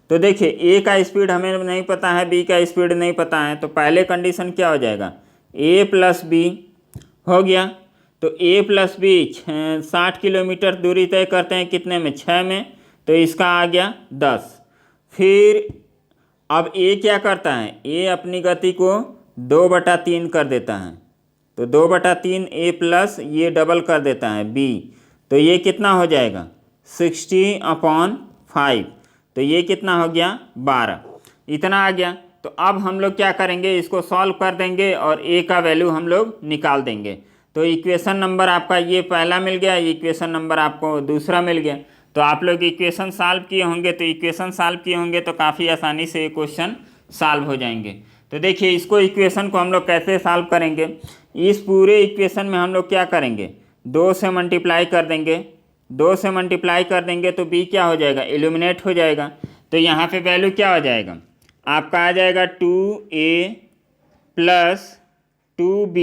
तो देखिए ए का स्पीड हमें नहीं पता है, बी का स्पीड नहीं पता है। तो पहले कंडीशन क्या हो जाएगा, ए प्लस बी हो गया। तो ए प्लस बी 60 किलोमीटर दूरी तय करते हैं कितने में, 6 में। तो इसका आ गया 10। फिर अब ए क्या करता है, ए अपनी गति को 2/3 कर देता है। तो 2/3 ए प्लस ये डबल कर देता है बी। तो ये कितना हो जाएगा, 60/5। तो ये कितना हो गया, 12। इतना आ गया। तो अब हम लोग क्या करेंगे, इसको सॉल्व कर देंगे और ए का वैल्यू हम लोग निकाल देंगे। तो इक्वेशन नंबर आपका ये पहला मिल गया, इक्वेशन नंबर आपको दूसरा मिल गया। तो आप लोग इक्वेशन सॉल्व किए होंगे, तो इक्वेशन सॉल्व किए होंगे तो काफ़ी आसानी से ये क्वेश्चन सॉल्व हो जाएंगे। तो देखिए इसको इक्वेशन को हम लोग कैसे सॉल्व करेंगे। इस पूरे इक्वेशन में हम लोग क्या करेंगे, 2 से मल्टीप्लाई कर देंगे। 2 से मल्टीप्लाई कर देंगे तो बी क्या हो जाएगा, एलिमिनेट हो जाएगा। तो यहाँ पे वैल्यू क्या हो जाएगा, आपका आ जाएगा 2a plus 2b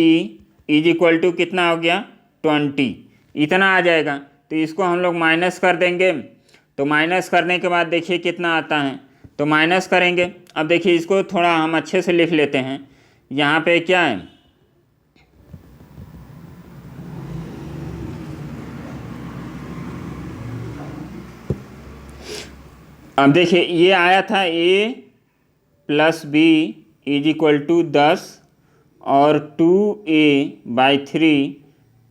is equal to कितना हो गया, 20। इतना आ जाएगा। तो इसको हम लोग माइनस कर देंगे। तो माइनस करने के बाद देखिए कितना आता है। तो माइनस करेंगे। अब देखिए इसको थोड़ा हम अच्छे से लिख लेते हैं। यहाँ पे क्या है, अब देखिए ये आया था a plus B is equal to 10 और 2a/3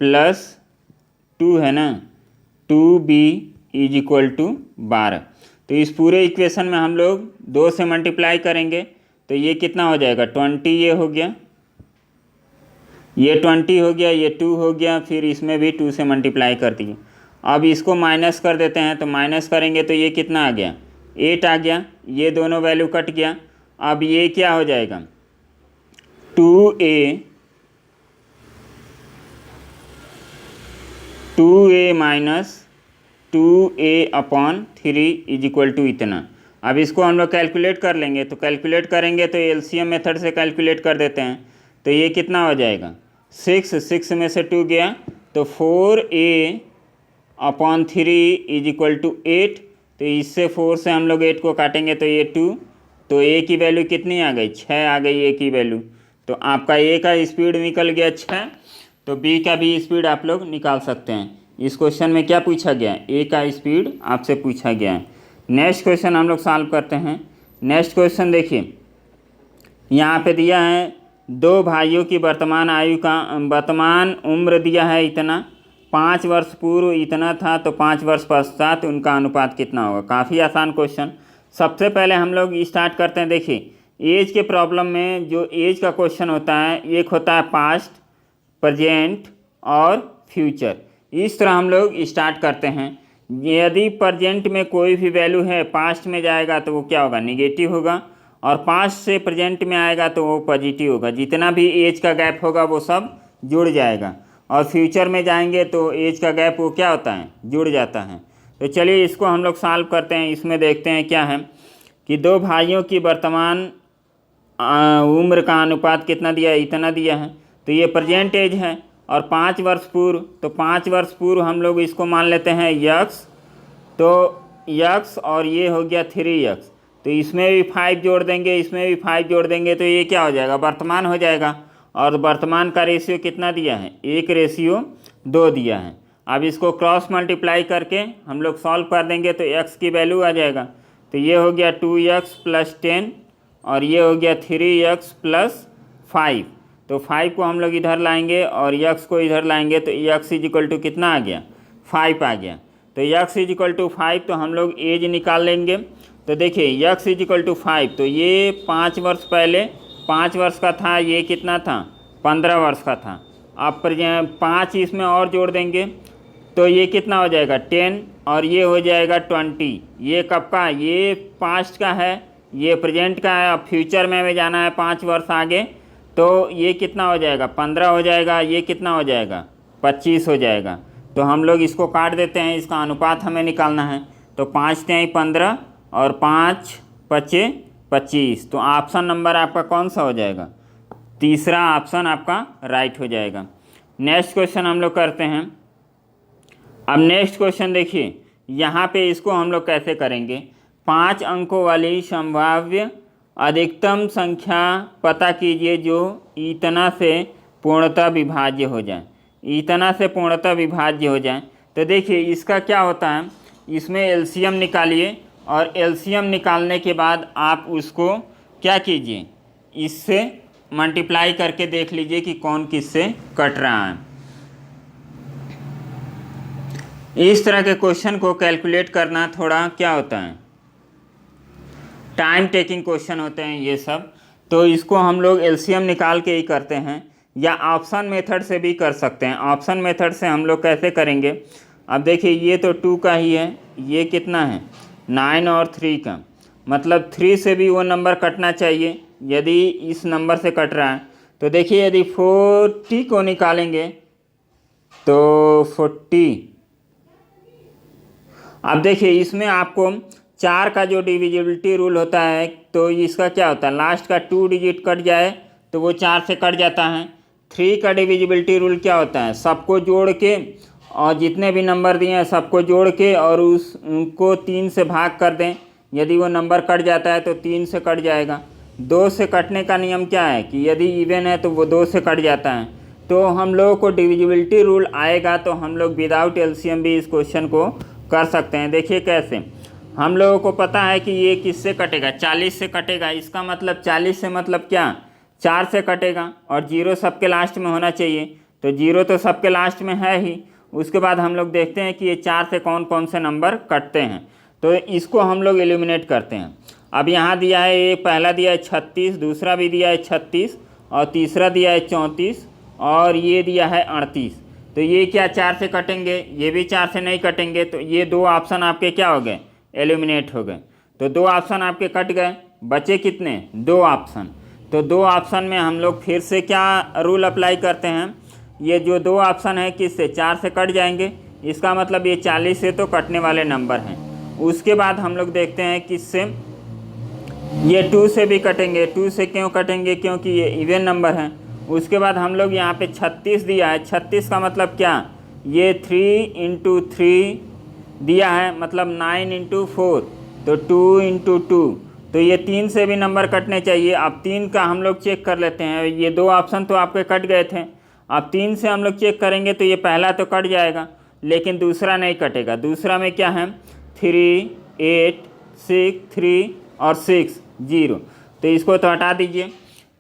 प्लस 2 है ना, 2b इज इक्वल टू 12। तो इस पूरे इक्वेशन में हम लोग 2 से मल्टीप्लाई करेंगे तो ये कितना हो जाएगा, 20। ये हो गया, ये 20 हो गया, ये 2 हो गया, फिर इसमें भी 2 से मल्टीप्लाई कर दिए। अब इसको माइनस कर देते हैं। तो माइनस करेंगे तो ये कितना आ गया, 8 आ गया। ये दोनों वैल्यू कट गया। अब ये क्या हो जाएगा, 2a minus 2a/3 is equal to इतना। अब इसको हम लोग कैलकुलेट कर लेंगे। तो कैलकुलेट करेंगे तो एलसीएम मेथड से कैलकुलेट कर देते हैं। तो ये कितना हो जाएगा, 6 में से 2 गया तो 4a/3 इज इक्वल टू 8। तो इससे 4 से हम लोग 8 को काटेंगे तो ये 2। तो a की वैल्यू कितनी आ गई, 6 आ गई a की वैल्यू। तो आपका a का स्पीड निकल गया 6। तो b का भी स्पीड आप लोग निकाल सकते हैं। इस क्वेश्चन में क्या पूछा गया है, a का स्पीड आपसे पूछा गया है। नेक्स्ट क्वेश्चन हम लोग सॉल्व करते हैं। नेक्स्ट क्वेश्चन देखिए, यहाँ पे दिया है 2 भाइयों की वर्तमान उम्र दिया है इतना। 5 वर्ष पूर्व इतना था तो 5 वर्ष पश्चात उनका अनुपात कितना होगा। काफ़ी आसान क्वेश्चन। सबसे पहले हम लोग स्टार्ट करते हैं। देखिए एज के प्रॉब्लम में जो एज का क्वेश्चन होता है, एक होता है पास्ट, प्रेजेंट और फ्यूचर। इस तरह हम लोग स्टार्ट करते हैं। यदि प्रेजेंट में कोई भी वैल्यू है पास्ट में जाएगा तो वो क्या होगा, निगेटिव होगा, और पास्ट से प्रेजेंट में आएगा तो वो पॉजिटिव होगा। जितना भी एज का गैप होगा वो सब जुड़ जाएगा, और फ्यूचर में जाएंगे तो एज का गैप वो क्या होता है, जुड़ जाता है। तो चलिए इसको हम लोग सॉल्व करते हैं। इसमें देखते हैं क्या है कि दो भाइयों की वर्तमान उम्र का अनुपात कितना दिया है, इतना दिया है। तो ये प्रेजेंट एज है, और 5 वर्ष पूर्व, तो 5 वर्ष पूर्व हम लोग इसको मान लेते हैं यक्स, तो यक्स और ये हो गया 3x। तो इसमें भी 5 जोड़ देंगे, इसमें भी 5 जोड़ देंगे, तो ये क्या हो जाएगा, वर्तमान हो जाएगा। और वर्तमान का रेशियो कितना दिया है, 1:2 दिया है। अब इसको क्रॉस मल्टीप्लाई करके हम लोग सॉल्व कर देंगे तो x की वैल्यू आ जाएगा। तो ये हो गया 2x + 10 और ये हो गया 3x + 5। तो 5 को हम लोग इधर लाएंगे और x को इधर लाएंगे तो x = कितना आ गया, 5 आ गया। तो x = 5, तो हम लोग एज निकाल लेंगे। तो देखिए x = 5, तो ये 5 वर्ष पहले 5 वर्ष का था, ये कितना था, 15 वर्ष का था। आप 5 इसमें और जोड़ देंगे तो ये कितना हो जाएगा, 10, और ये हो जाएगा 20। ये कब का, ये पास्ट का है, ये प्रेजेंट का है। अब फ्यूचर में हमें जाना है 5 वर्ष आगे, तो ये कितना हो जाएगा, 15 हो जाएगा। ये कितना हो जाएगा, 25 हो जाएगा। तो हम लोग इसको काट देते हैं, इसका अनुपात हमें निकालना है। तो 5 × 15 और 5 × 5 = 25। तो ऑप्शन नंबर आपका कौन सा हो जाएगा, तीसरा ऑप्शन आपका राइट हो जाएगा। नेक्स्ट क्वेश्चन हम लोग करते हैं। अब नेक्स्ट क्वेश्चन देखिए, यहाँ पे इसको हम लोग कैसे करेंगे। 5 अंकों वाली संभाव्य अधिकतम संख्या पता कीजिए जो इतना से पूर्णतः विभाज्य हो जाए, इतना से पूर्णतः विभाज्य हो जाए। तो देखिए इसका क्या होता है, इसमें एलसीएम निकालिए, और एलसीएम निकालने के बाद आप उसको क्या कीजिए, इससे मल्टीप्लाई करके देख लीजिए कि कौन किससे कट रहा है। इस तरह के क्वेश्चन को कैलकुलेट करना थोड़ा क्या होता है, टाइम टेकिंग क्वेश्चन होते हैं ये सब। तो इसको हम लोग एलसीएम निकाल के ही करते हैं, या ऑप्शन मेथड से भी कर सकते हैं। ऑप्शन मेथड से हम लोग कैसे करेंगे, अब देखिए ये तो 2 का ही है, ये कितना है 9 और 3 का, मतलब 3 से भी वो नंबर कटना चाहिए यदि इस नंबर से कट रहा है। तो देखिए यदि 40 को निकालेंगे तो 40, अब देखिए इसमें आपको 4 का जो डिविजिबिलिटी रूल होता है, तो इसका क्या होता है, लास्ट का 2 डिजिट कट जाए तो वो 4 से कट जाता है। 3 का डिविजिबिलिटी रूल क्या होता है, सबको जोड़ के और जितने भी नंबर दिए हैं सबको जोड़ के और उनको 3 से भाग कर दें, यदि वो नंबर कट जाता है तो 3 से कट जाएगा। 2 से कटने का नियम क्या है कि यदि इवन है तो वो 2 से कट जाता है। तो हम लोगों को डिविजिबिलिटी रूल आएगा तो हम लोग विदाउट एलसीएम भी इस क्वेश्चन को कर सकते हैं। देखिए कैसे, हम लोगों को पता है कि ये किससे कटेगा, 40 से कटेगा। इसका मतलब 40 से मतलब क्या, 4 से कटेगा, और 0 सबके लास्ट में होना चाहिए। तो 0 तो सबके लास्ट में है ही। उसके बाद हम लोग देखते हैं कि ये 4 से कौन कौन से नंबर कटते हैं, तो इसको हम लोग एलिमिनेट करते हैं। अब यहाँ दिया है, ये पहला दिया है 36, दूसरा भी दिया है 36, और तीसरा दिया है 34, और ये दिया है 38। तो ये क्या 4 से कटेंगे, ये भी 4 से नहीं कटेंगे। तो ये 2 ऑप्शन आपके क्या हो गए, एलिमिनेट हो गए। तो 2 ऑप्शन आपके कट गए, बचे कितने, 2 ऑप्शन। तो 2 ऑप्शन में हम लोग फिर से क्या रूल अप्लाई करते हैं, ये जो 2 ऑप्शन है किससे, 4 से कट जाएंगे। इसका मतलब ये 40 से तो कटने वाले नंबर हैं। उसके बाद हम लोग देखते हैं किससे, ये 2 से भी कटेंगे। 2 से क्यों कटेंगे, क्योंकि ये इवन नंबर हैं। उसके बाद हम लोग यहाँ पे 36 दिया है, 36 का मतलब क्या, ये 3 × 3 दिया है, मतलब 9 × 4, तो 2 × 2, तो ये 3 से भी नंबर कटने चाहिए। अब 3 का हम लोग चेक कर लेते हैं, ये 2 ऑप्शन तो आपके कट गए थे। अब 3 से हम लोग चेक करेंगे तो ये पहला तो कट जाएगा, लेकिन दूसरा नहीं कटेगा। दूसरा में क्या है, 3, 8, 6, 3 और 6, 0, तो इसको तो हटा दीजिए।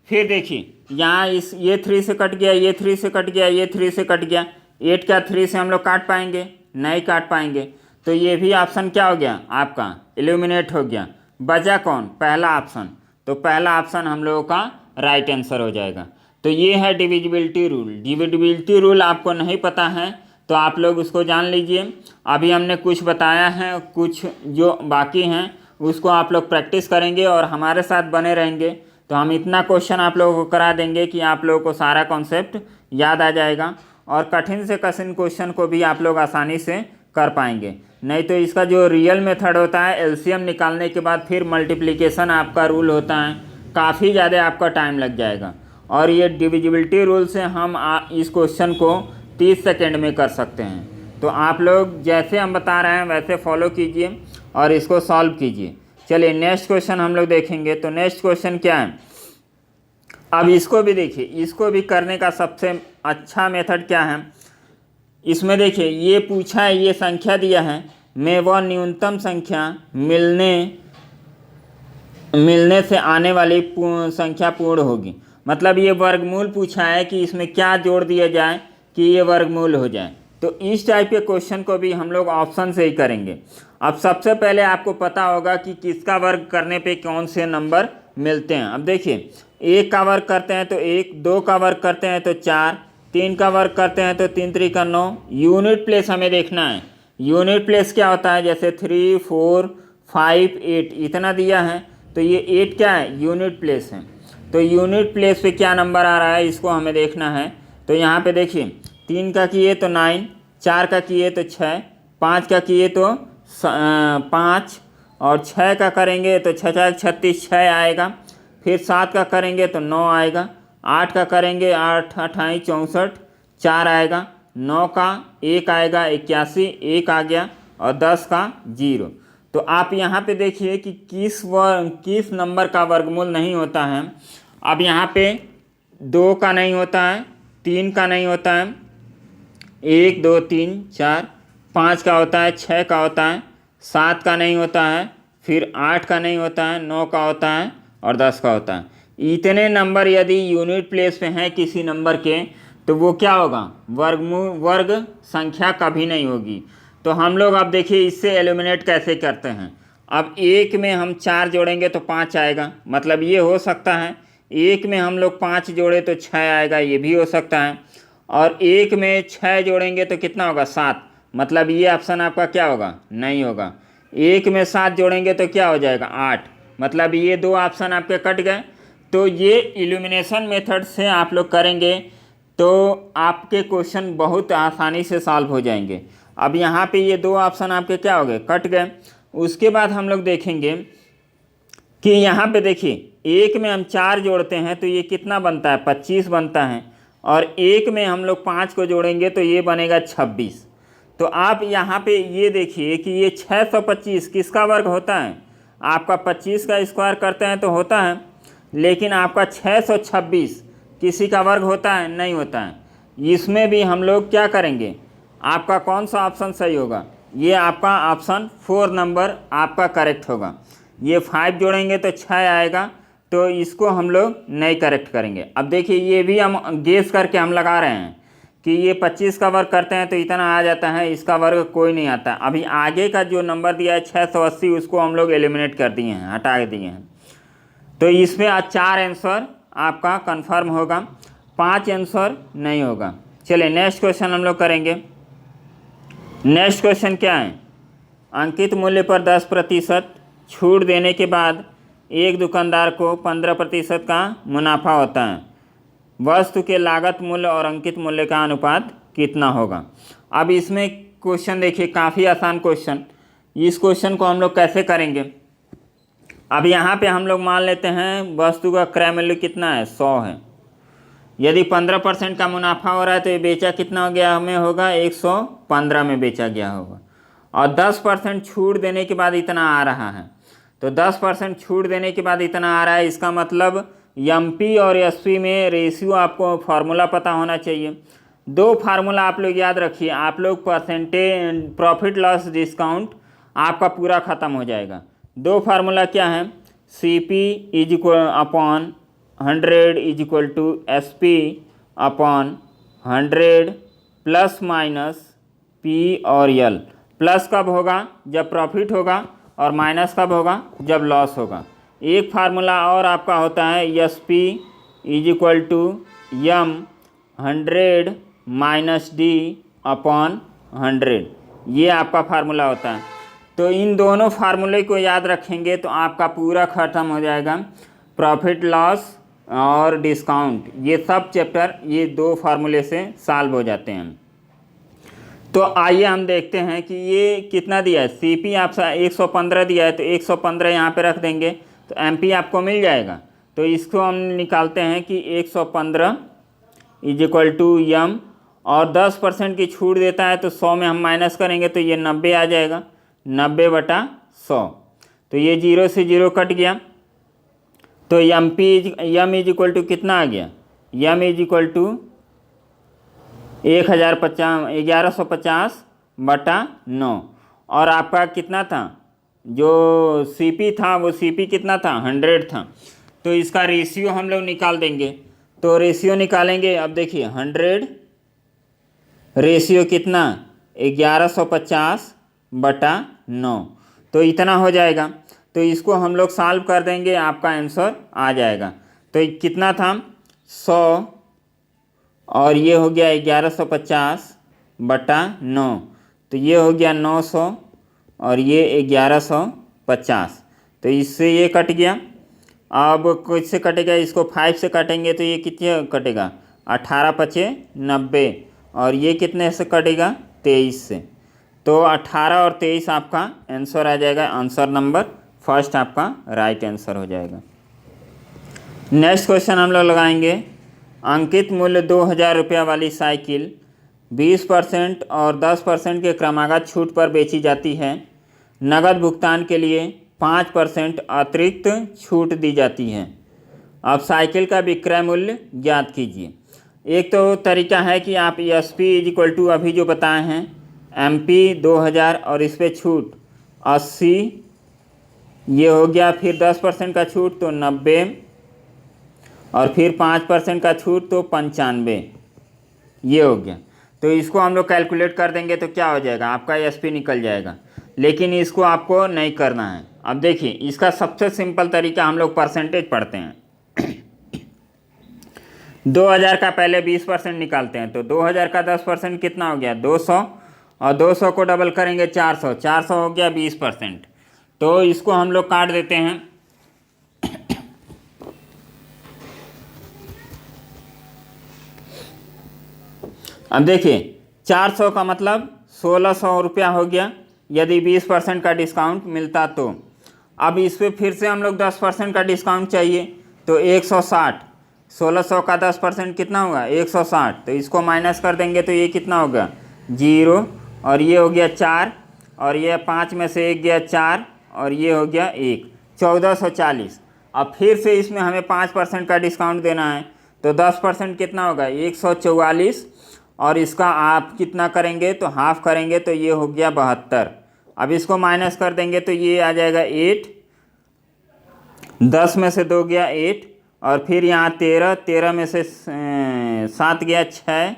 फिर देखिए यहाँ ये 3 से कट गया, ये 3 से कट गया, ये 3 से कट गया, 8 क्या 3 से हम लोग काट पाएंगे? नहीं काट पाएंगे। तो ये भी ऑप्शन क्या हो गया आपका? एलिमिनेट हो गया। बचा कौन? पहला ऑप्शन। तो पहला ऑप्शन हम लोगों का राइट आंसर हो जाएगा। तो ये है डिविजिबिलिटी रूल। डिविजिबिलिटी रूल आपको नहीं पता है तो आप लोग उसको जान लीजिए। अभी हमने कुछ बताया है, कुछ जो बाकी हैं उसको आप लोग प्रैक्टिस करेंगे और हमारे साथ बने रहेंगे तो हम इतना क्वेश्चन आप लोगों को करा देंगे कि आप लोगों को सारा कॉन्सेप्ट याद आ जाएगा और कठिन से कठिन क्वेश्चन को भी आप लोग आसानी से कर पाएंगे। नहीं तो इसका जो रियल मेथड होता है एलसीएम निकालने के बाद फिर मल्टीप्लिकेशन आपका रूल होता है, काफ़ी ज़्यादा आपका टाइम लग जाएगा। और ये डिविजिबिलिटी रूल से हम इस क्वेश्चन को 30 सेकेंड में कर सकते हैं। तो आप लोग जैसे हम बता रहे हैं वैसे फॉलो कीजिए और इसको सॉल्व कीजिए। चलिए नेक्स्ट क्वेश्चन हम लोग देखेंगे। तो नेक्स्ट क्वेश्चन क्या है? अब इसको भी देखिए, इसको भी करने का सबसे अच्छा मेथड क्या है? इसमें देखिए ये पूछा है, ये संख्या दिया है में वह न्यूनतम संख्या मिलने से आने वाली संख्या पूर्ण होगी। मतलब ये वर्गमूल पूछा है कि इसमें क्या जोड़ दिया जाए कि ये वर्गमूल हो जाए। तो इस टाइप के क्वेश्चन को भी हम लोग ऑप्शन से ही करेंगे। अब सबसे पहले आपको पता होगा कि किसका वर्ग करने पे कौन से नंबर मिलते हैं। अब देखिए 1 का वर्ग करते हैं तो 1, 2 का वर्ग करते हैं तो 4, 3 का वर्ग करते हैं तो 3 3 का 9। यूनिट प्लेस हमें देखना है। यूनिट प्लेस क्या होता है? जैसे 3, 4, 5, 8 इतना दिया है तो ये 8 क्या है? यूनिट प्लेस है। तो यूनिट प्लेस पे क्या नंबर आ रहा है इसको हमें देखना है। तो यहाँ पे देखिए 3 का किए तो 9, 4 का किए तो 6, 5 का किए तो 5 और 6 का करेंगे तो 6 4 36 6 आएगा। फिर 7 का करेंगे तो 9 आएगा। 8 का करेंगे 8 28 64 4 आएगा। 9 का 1 आएगा 81 1 आ गया और 10 का 0। तो आप यहाँ पे देखिए कि किस नंबर का वर्गमूल नहीं होता है। अब यहाँ पे 2 का नहीं होता है, 3 का नहीं होता है, 1 2 3 4, 5 का होता है, 6 का होता है, 7 का नहीं होता है, फिर 8 का नहीं होता है, 9 का होता है और 10 का होता है। इतने नंबर यदि यूनिट प्लेस पे हैं किसी नंबर के तो वो क्या होगा? वर्ग संख्या कभी नहीं होगी। तो हम लोग अब देखिए इससे एलिमिनेट कैसे करते हैं। अब 1 में हम 4 जोड़ेंगे तो 5 आएगा, मतलब ये हो सकता है। 1 में हम लोग 5 जोड़े तो 6 आएगा, ये भी हो सकता है। और 1 में 6 जोड़ेंगे तो कितना होगा? 7, मतलब ये ऑप्शन आपका क्या होगा? नहीं होगा। 1 में 7 जोड़ेंगे तो क्या हो जाएगा? 8, मतलब ये 2 ऑप्शन आपके कट गए। तो ये इल्यूमिनेशन मेथड से आप लोग करेंगे तो आपके क्वेश्चन बहुत आसानी से सॉल्व हो जाएंगे। अब यहाँ पे ये 2 ऑप्शन आपके क्या हो गए? कट गए। उसके बाद हम लोग देखेंगे कि यहाँ पे देखिए 1 में हम 4 जोड़ते हैं तो ये कितना बनता है? 25 बनता है। और 1 में हम लोग 5 को जोड़ेंगे तो ये बनेगा 26। तो आप यहाँ पे ये देखिए कि ये 625 किसका वर्ग होता है? आपका 25 का स्क्वायर करते हैं तो होता है, लेकिन आपका 626 किसी का वर्ग होता है? नहीं होता है। इसमें भी हम लोग क्या करेंगे? आपका कौन सा ऑप्शन सही होगा? ये आपका ऑप्शन 4 नंबर आपका करेक्ट होगा। ये 5 जोड़ेंगे तो 6 आएगा, तो इसको हम लोग नहीं करेक्ट करेंगे। अब देखिए ये भी हम गेस करके हम लगा रहे हैं कि ये 25 का वर्ग करते हैं तो इतना आ जाता है, इसका वर्ग कोई नहीं आता। अभी आगे का जो नंबर दिया है 680 उसको हम लोग एलिमिनेट कर दिए हैं, हटा दिए हैं। तो इसमें आज 4 आंसर आपका कंफर्म होगा, 5 आंसर नहीं होगा। चलिए नेक्स्ट क्वेश्चन हम लोग करेंगे। नेक्स्ट क्वेश्चन क्या है? अंकित मूल्य पर 10% छूट देने के बाद एक दुकानदार को 15% का मुनाफा होता है। वस्तु के लागत मूल्य और अंकित मूल्य का अनुपात कितना होगा? अब इसमें क्वेश्चन देखिए काफ़ी आसान क्वेश्चन। इस क्वेश्चन को हम लोग कैसे करेंगे? अब यहाँ पे हम लोग मान लेते हैं वस्तु का क्रय मूल्य कितना है? 100 है। यदि 15% का मुनाफा हो रहा है तो ये बेचा कितना हो गया? हमें होगा 115 में बेचा गया होगा। और 10% छूट देने के बाद इतना आ रहा है। तो 10% छूट देने के बाद इतना आ रहा है, इसका मतलब एमपी और एसपी में रेशियो आपको फार्मूला पता होना चाहिए। 2 फार्मूला आप लोग याद रखिए। आप लोग परसेंटेज प्रॉफिट लॉस डिस्काउंट आपका पूरा ख़त्म हो जाएगा। 2 फार्मूला क्या है? CP is equal upon 100 is equal to SP upon 100 plus minus P और एल। प्लस कब होगा? जब प्रॉफिट होगा, और माइनस कब होगा? जब लॉस होगा। एक फार्मूला और आपका होता है S P is equal to M 100 minus D upon 100, ये आपका फार्मूला होता है। तो इन दोनों फार्मूले को याद रखेंगे तो आपका पूरा ख़त्म हो जाएगा। प्रॉफिट लॉस और डिस्काउंट, ये सब चैप्टर ये दो फार्मूले से सॉल्व हो जाते हैं। तो आइए हम देखते हैं कि ये कितना दिया है। सी पी आपका 115 दिया है, तो 115 यहाँ पे रख देंगे तो एम पी आपको मिल जाएगा। तो इसको हम निकालते हैं कि 115 इज इक्वल टू यम, और 10% की छूट देता है तो 100 में हम माइनस करेंगे तो ये 90 आ जाएगा, 90/100। तो ये 0 से 0 कट गया। तो यम इज इक्वल टू कितना आ गया? यम इज इक्वल टू 1150/9। और आपका कितना था? जो सीपी था वो सीपी कितना था? 100 था। तो इसका रेशियो हम लोग निकाल देंगे। तो रेशियो निकालेंगे। अब देखिए 100 रेशियो कितना? 1150/9, तो इतना हो जाएगा। तो इसको हम लोग सॉल्व कर देंगे, आपका आंसर आ जाएगा। तो कितना था? 100, और ये हो गया 1150/9, तो ये हो गया 900, और ये 1150। तो इससे ये कट गया। अब किससे कटेगा? इसको 5 से काटेंगे तो ये कितने कटेगा? 18×5 = 90, और ये कितने से कटेगा? 23 से। तो 18 और 23 आपका आंसर आ जाएगा। आंसर नंबर फर्स्ट आपका राइट आंसर हो जाएगा। नेक्स्ट क्वेश्चन हम लोग लगाएंगे। अंकित मूल्य 2000 रुपये वाली साइकिल 20% और 10% के क्रमागत छूट पर बेची जाती है। नगद भुगतान के लिए 5% अतिरिक्त छूट दी जाती है। अब साइकिल का विक्रय मूल्य ज्ञात कीजिए। एक तो तरीका है कि आप S P is equal to अभी जो बताए हैं एम पी 2000 और इस पर छूट 80, ये हो गया। फिर 10% का छूट तो 90, और फिर 5% का छूट तो 95, ये हो गया। तो इसको हम लोग कैलकुलेट कर देंगे तो क्या हो जाएगा? आपका एस पी निकल जाएगा। लेकिन इसको आपको नहीं करना है। अब देखिए इसका सबसे सिंपल तरीका, हम लोग परसेंटेज पढ़ते हैं। 2000 का पहले 20% निकालते हैं, तो 2000 का 10% कितना हो गया? 200, और 200 को डबल करेंगे 400, 400 हो गया 20%। तो इसको हम लोग काट देते हैं। अब देखिए 400 का मतलब 1600 रुपया हो गया, यदि 20% का डिस्काउंट मिलता तो। अब इस पर फिर से हम लोग 10% का डिस्काउंट चाहिए, तो 160। 1600 का 10% कितना होगा? 160। तो इसको माइनस कर देंगे तो ये कितना होगा? 0, और ये हो गया 4, और ये 5 में से 1 गया 4, और ये हो गया 1, 1440। अब फिर से इसमें हमें 5% का डिस्काउंट देना है, तो 10% कितना होगा? 144, और इसका आप कितना करेंगे? तो हाफ करेंगे, तो ये हो गया 72। अब इसको माइनस कर देंगे तो ये आ जाएगा 8, 10 में से 2 गया 8, और फिर यहाँ 13, 13 में से 7 गया 6,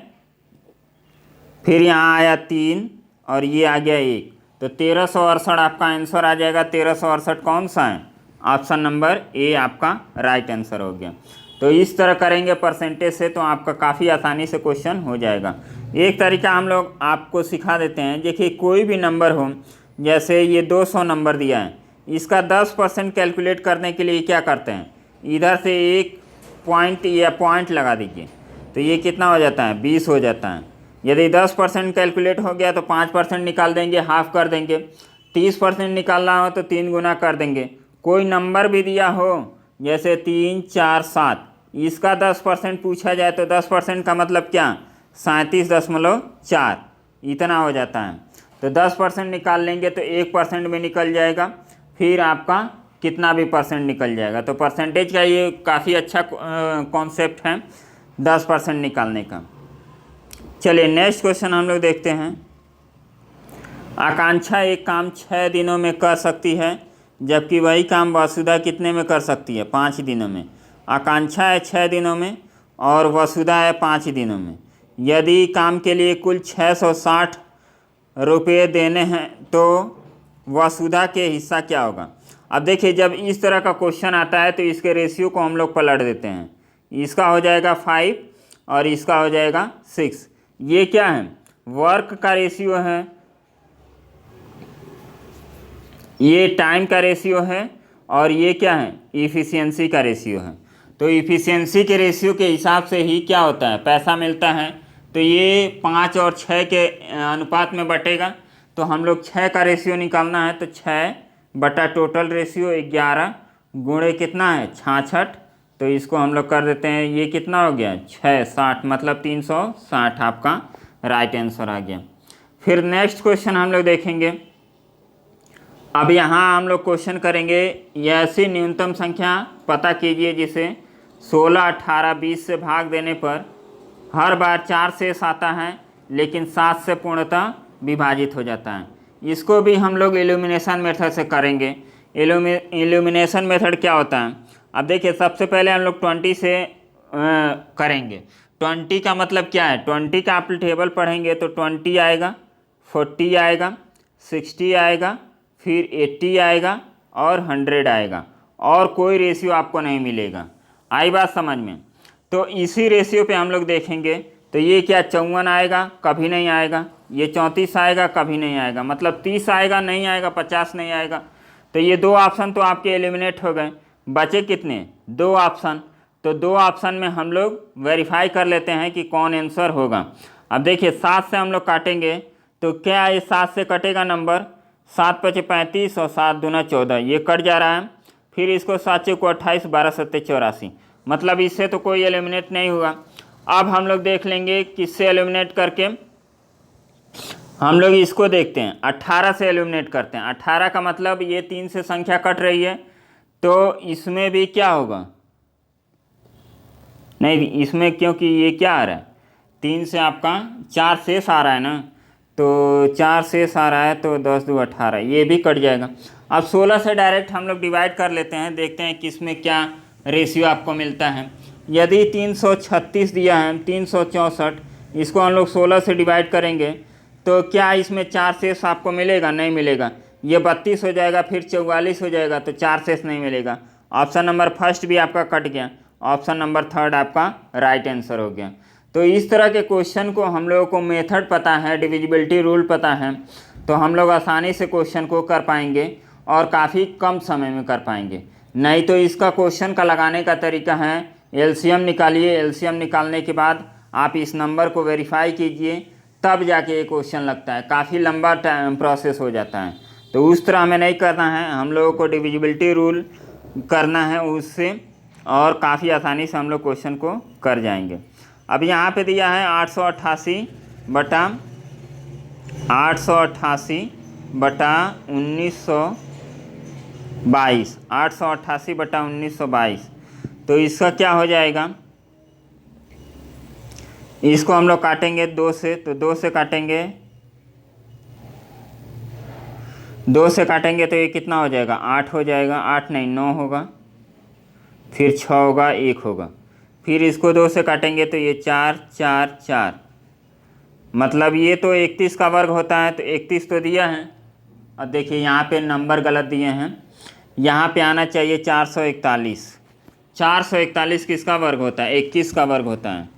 फिर यहाँ आया 3, और ये आ गया 1। तो 1368 आपका आंसर आ जाएगा। 1368 कौन सा है? ऑप्शन नंबर ए आपका राइट आंसर हो गया। तो इस तरह करेंगे परसेंटेज से, तो आपका काफ़ी आसानी से क्वेश्चन हो जाएगा। एक तरीका हम लोग आपको सिखा देते हैं। देखिए कोई भी नंबर हो, जैसे ये 200 नंबर दिया है, इसका 10% कैलकुलेट करने के लिए क्या करते हैं? इधर से एक पॉइंट या पॉइंट लगा दीजिए, तो ये कितना हो जाता है? 20 हो जाता है। यदि 10% कैलकुलेट हो गया तो 5% निकाल देंगे, हाफ कर देंगे। 30% निकालना हो तो 3 गुना कर देंगे। कोई नंबर भी दिया हो जैसे 3, 4, 7, इसका 10% पूछा जाए तो 10% का मतलब क्या? 37.4, इतना हो जाता है। तो 10% निकाल लेंगे तो 1% भी निकल जाएगा, फिर आपका कितना भी परसेंट निकल जाएगा। तो परसेंटेज का ये काफ़ी अच्छा कॉन्सेप्ट है 10% निकालने का। चलिए नेक्स्ट क्वेश्चन हम लोग देखते हैं। आकांक्षा एक काम 6 दिनों में कर सकती है, जबकि वही काम वसुधा कितने में कर सकती है? 5 दिनों में। आकांक्षा है 6 दिनों में और वसुधा है 5 दिनों में। यदि काम के लिए कुल 660 रुपये देने हैं तो वसुधा के हिस्सा क्या होगा। अब देखिए, जब इस तरह का क्वेश्चन आता है तो इसके रेशियो को हम लोग पलट देते हैं। इसका हो जाएगा 5 और इसका हो जाएगा 6। ये क्या है, वर्क का रेशियो है, ये टाइम का रेशियो है, और ये क्या है, इफ़िशियंसी का रेशियो है। तो इफ़िशियंसी के रेशियो के हिसाब से ही क्या होता है, पैसा मिलता है। तो ये 5 और 6 के अनुपात में बटेगा। तो हम लोग 6 का रेशियो निकालना है, तो 6 बटा टोटल रेशियो 11 गुणे कितना है 66। तो इसको हम लोग कर देते हैं, ये कितना हो गया 660, मतलब 360 आपका राइट आंसर आ गया। फिर नेक्स्ट क्वेश्चन हम लोग देखेंगे। अब यहाँ हम लोग क्वेश्चन करेंगे, ऐसी न्यूनतम संख्या पता कीजिए जिसे 16, 18, 20 से भाग देने पर हर बार 4 शेष आता है लेकिन 7 से पूर्णतः विभाजित हो जाता है। इसको भी हम लोग इल्यूमिनेशन मेथड से करेंगे। इल्यूमिनेशन मेथड क्या होता है, अब देखिए, सबसे पहले हम लोग 20 से करेंगे। 20 का मतलब क्या है, 20 का आप टेबल पढ़ेंगे तो 20 आएगा, 40 आएगा, 60 आएगा, फिर 80 आएगा और 100 आएगा, और कोई रेशियो आपको नहीं मिलेगा। आई बात समझ में। तो इसी रेशियो पे हम लोग देखेंगे। तो ये क्या 54 आएगा, कभी नहीं आएगा। ये 34 आएगा, कभी नहीं आएगा। मतलब 30 आएगा, नहीं आएगा, 50 नहीं आएगा। तो ये 2 ऑप्शन तो आपके एलिमिनेट हो गए, बचे कितने 2 ऑप्शन। तो 2 ऑप्शन में हम लोग वेरीफाई कर लेते हैं कि कौन आंसर होगा। अब देखिए, 7 से हम लोग काटेंगे तो क्या ये 7 से कटेगा नंबर, 7 × 5 = 35 और 7 × 2 = 14, ये कट जा रहा है। फिर इसको 7 × 6 = 28, 12 × 7 = 84, मतलब इससे तो कोई एलिमिनेट नहीं हुआ। अब हम लोग देख लेंगे किससे एलिमिनेट करके। हम लोग इसको देखते हैं, 18 से एलिमिनेट करते हैं। 18 का मतलब ये 3 से संख्या कट रही है, तो इसमें भी क्या होगा, नहीं इसमें, क्योंकि ये क्या आ रहा है 3 से आपका 4 शेष आ रहा है ना, तो 4 शेष आ रहा है, तो 10 × 2 = 18, ये भी कट जाएगा। अब 16 से डायरेक्ट हम लोग डिवाइड कर लेते हैं, देखते हैं किसमें क्या रेशियो आपको मिलता है। यदि 336 दिया है, 364, इसको हम लोग 16 से डिवाइड करेंगे तो क्या इसमें 4 शेष आपको मिलेगा, नहीं मिलेगा। ये 32 हो जाएगा, फिर 44 हो जाएगा, तो 4 शेष नहीं मिलेगा। ऑप्शन नंबर फर्स्ट भी आपका कट गया, ऑप्शन नंबर थर्ड आपका राइट आंसर हो गया। तो इस तरह के क्वेश्चन को हम लोगों को मेथड पता है, डिविजिबिलिटी रूल पता है, तो हम लोग आसानी से क्वेश्चन को कर पाएंगे और काफ़ी कम समय में कर पाएंगे। नहीं तो इसका क्वेश्चन का लगाने का तरीका है, एलसीएम निकालिए, एलसीएम निकालने के बाद आप इस नंबर को वेरीफाई कीजिए, तब जाके ये क्वेश्चन लगता है। काफ़ी लंबा प्रोसेस हो जाता है, तो उस तरह हमें नहीं करना है। हम लोगों को डिविजिबिलिटी रूल करना है उससे, और काफ़ी आसानी से हम लोग क्वेश्चन को कर जाएंगे। अब यहाँ पे दिया है 888 बटा 1922, 888 बटा 1922। तो इसका क्या हो जाएगा, इसको हम लोग काटेंगे 2 से, तो 2 से काटेंगे, 2 से काटेंगे तो ये कितना हो जाएगा 8 हो जाएगा, 8 नहीं 9 होगा, फिर 6 होगा, 1 होगा। फिर इसको 2 से काटेंगे तो ये 4 4 4, मतलब ये तो 31 का वर्ग होता है, तो 31 तो दिया है। अब देखिए यहाँ पे नंबर गलत दिए हैं, यहाँ पे आना चाहिए 441। 441 किसका वर्ग होता है, 21 का वर्ग होता है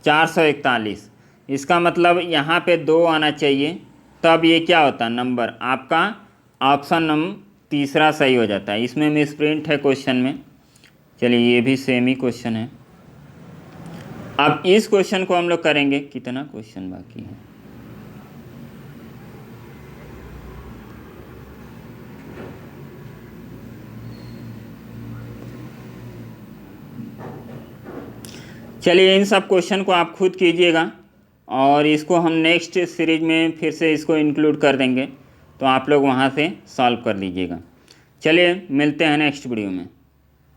441। इसका मतलब यहाँ पे 2 आना चाहिए, तब ये क्या होता है नंबर आपका, ऑप्शन नंबर तीसरा सही हो जाता है। इसमें मिसप्रिंट है क्वेश्चन में। चलिए, ये भी सेम ही क्वेश्चन है। अब इस क्वेश्चन को हम लोग करेंगे, कितना क्वेश्चन बाकी है, चलिए इन सब क्वेश्चन को आप खुद कीजिएगा, और इसको हम नेक्स्ट सीरीज में फिर से इसको इंक्लूड कर देंगे, तो आप लोग वहाँ से सॉल्व कर लीजिएगा। चलिए मिलते हैं नेक्स्ट वीडियो में।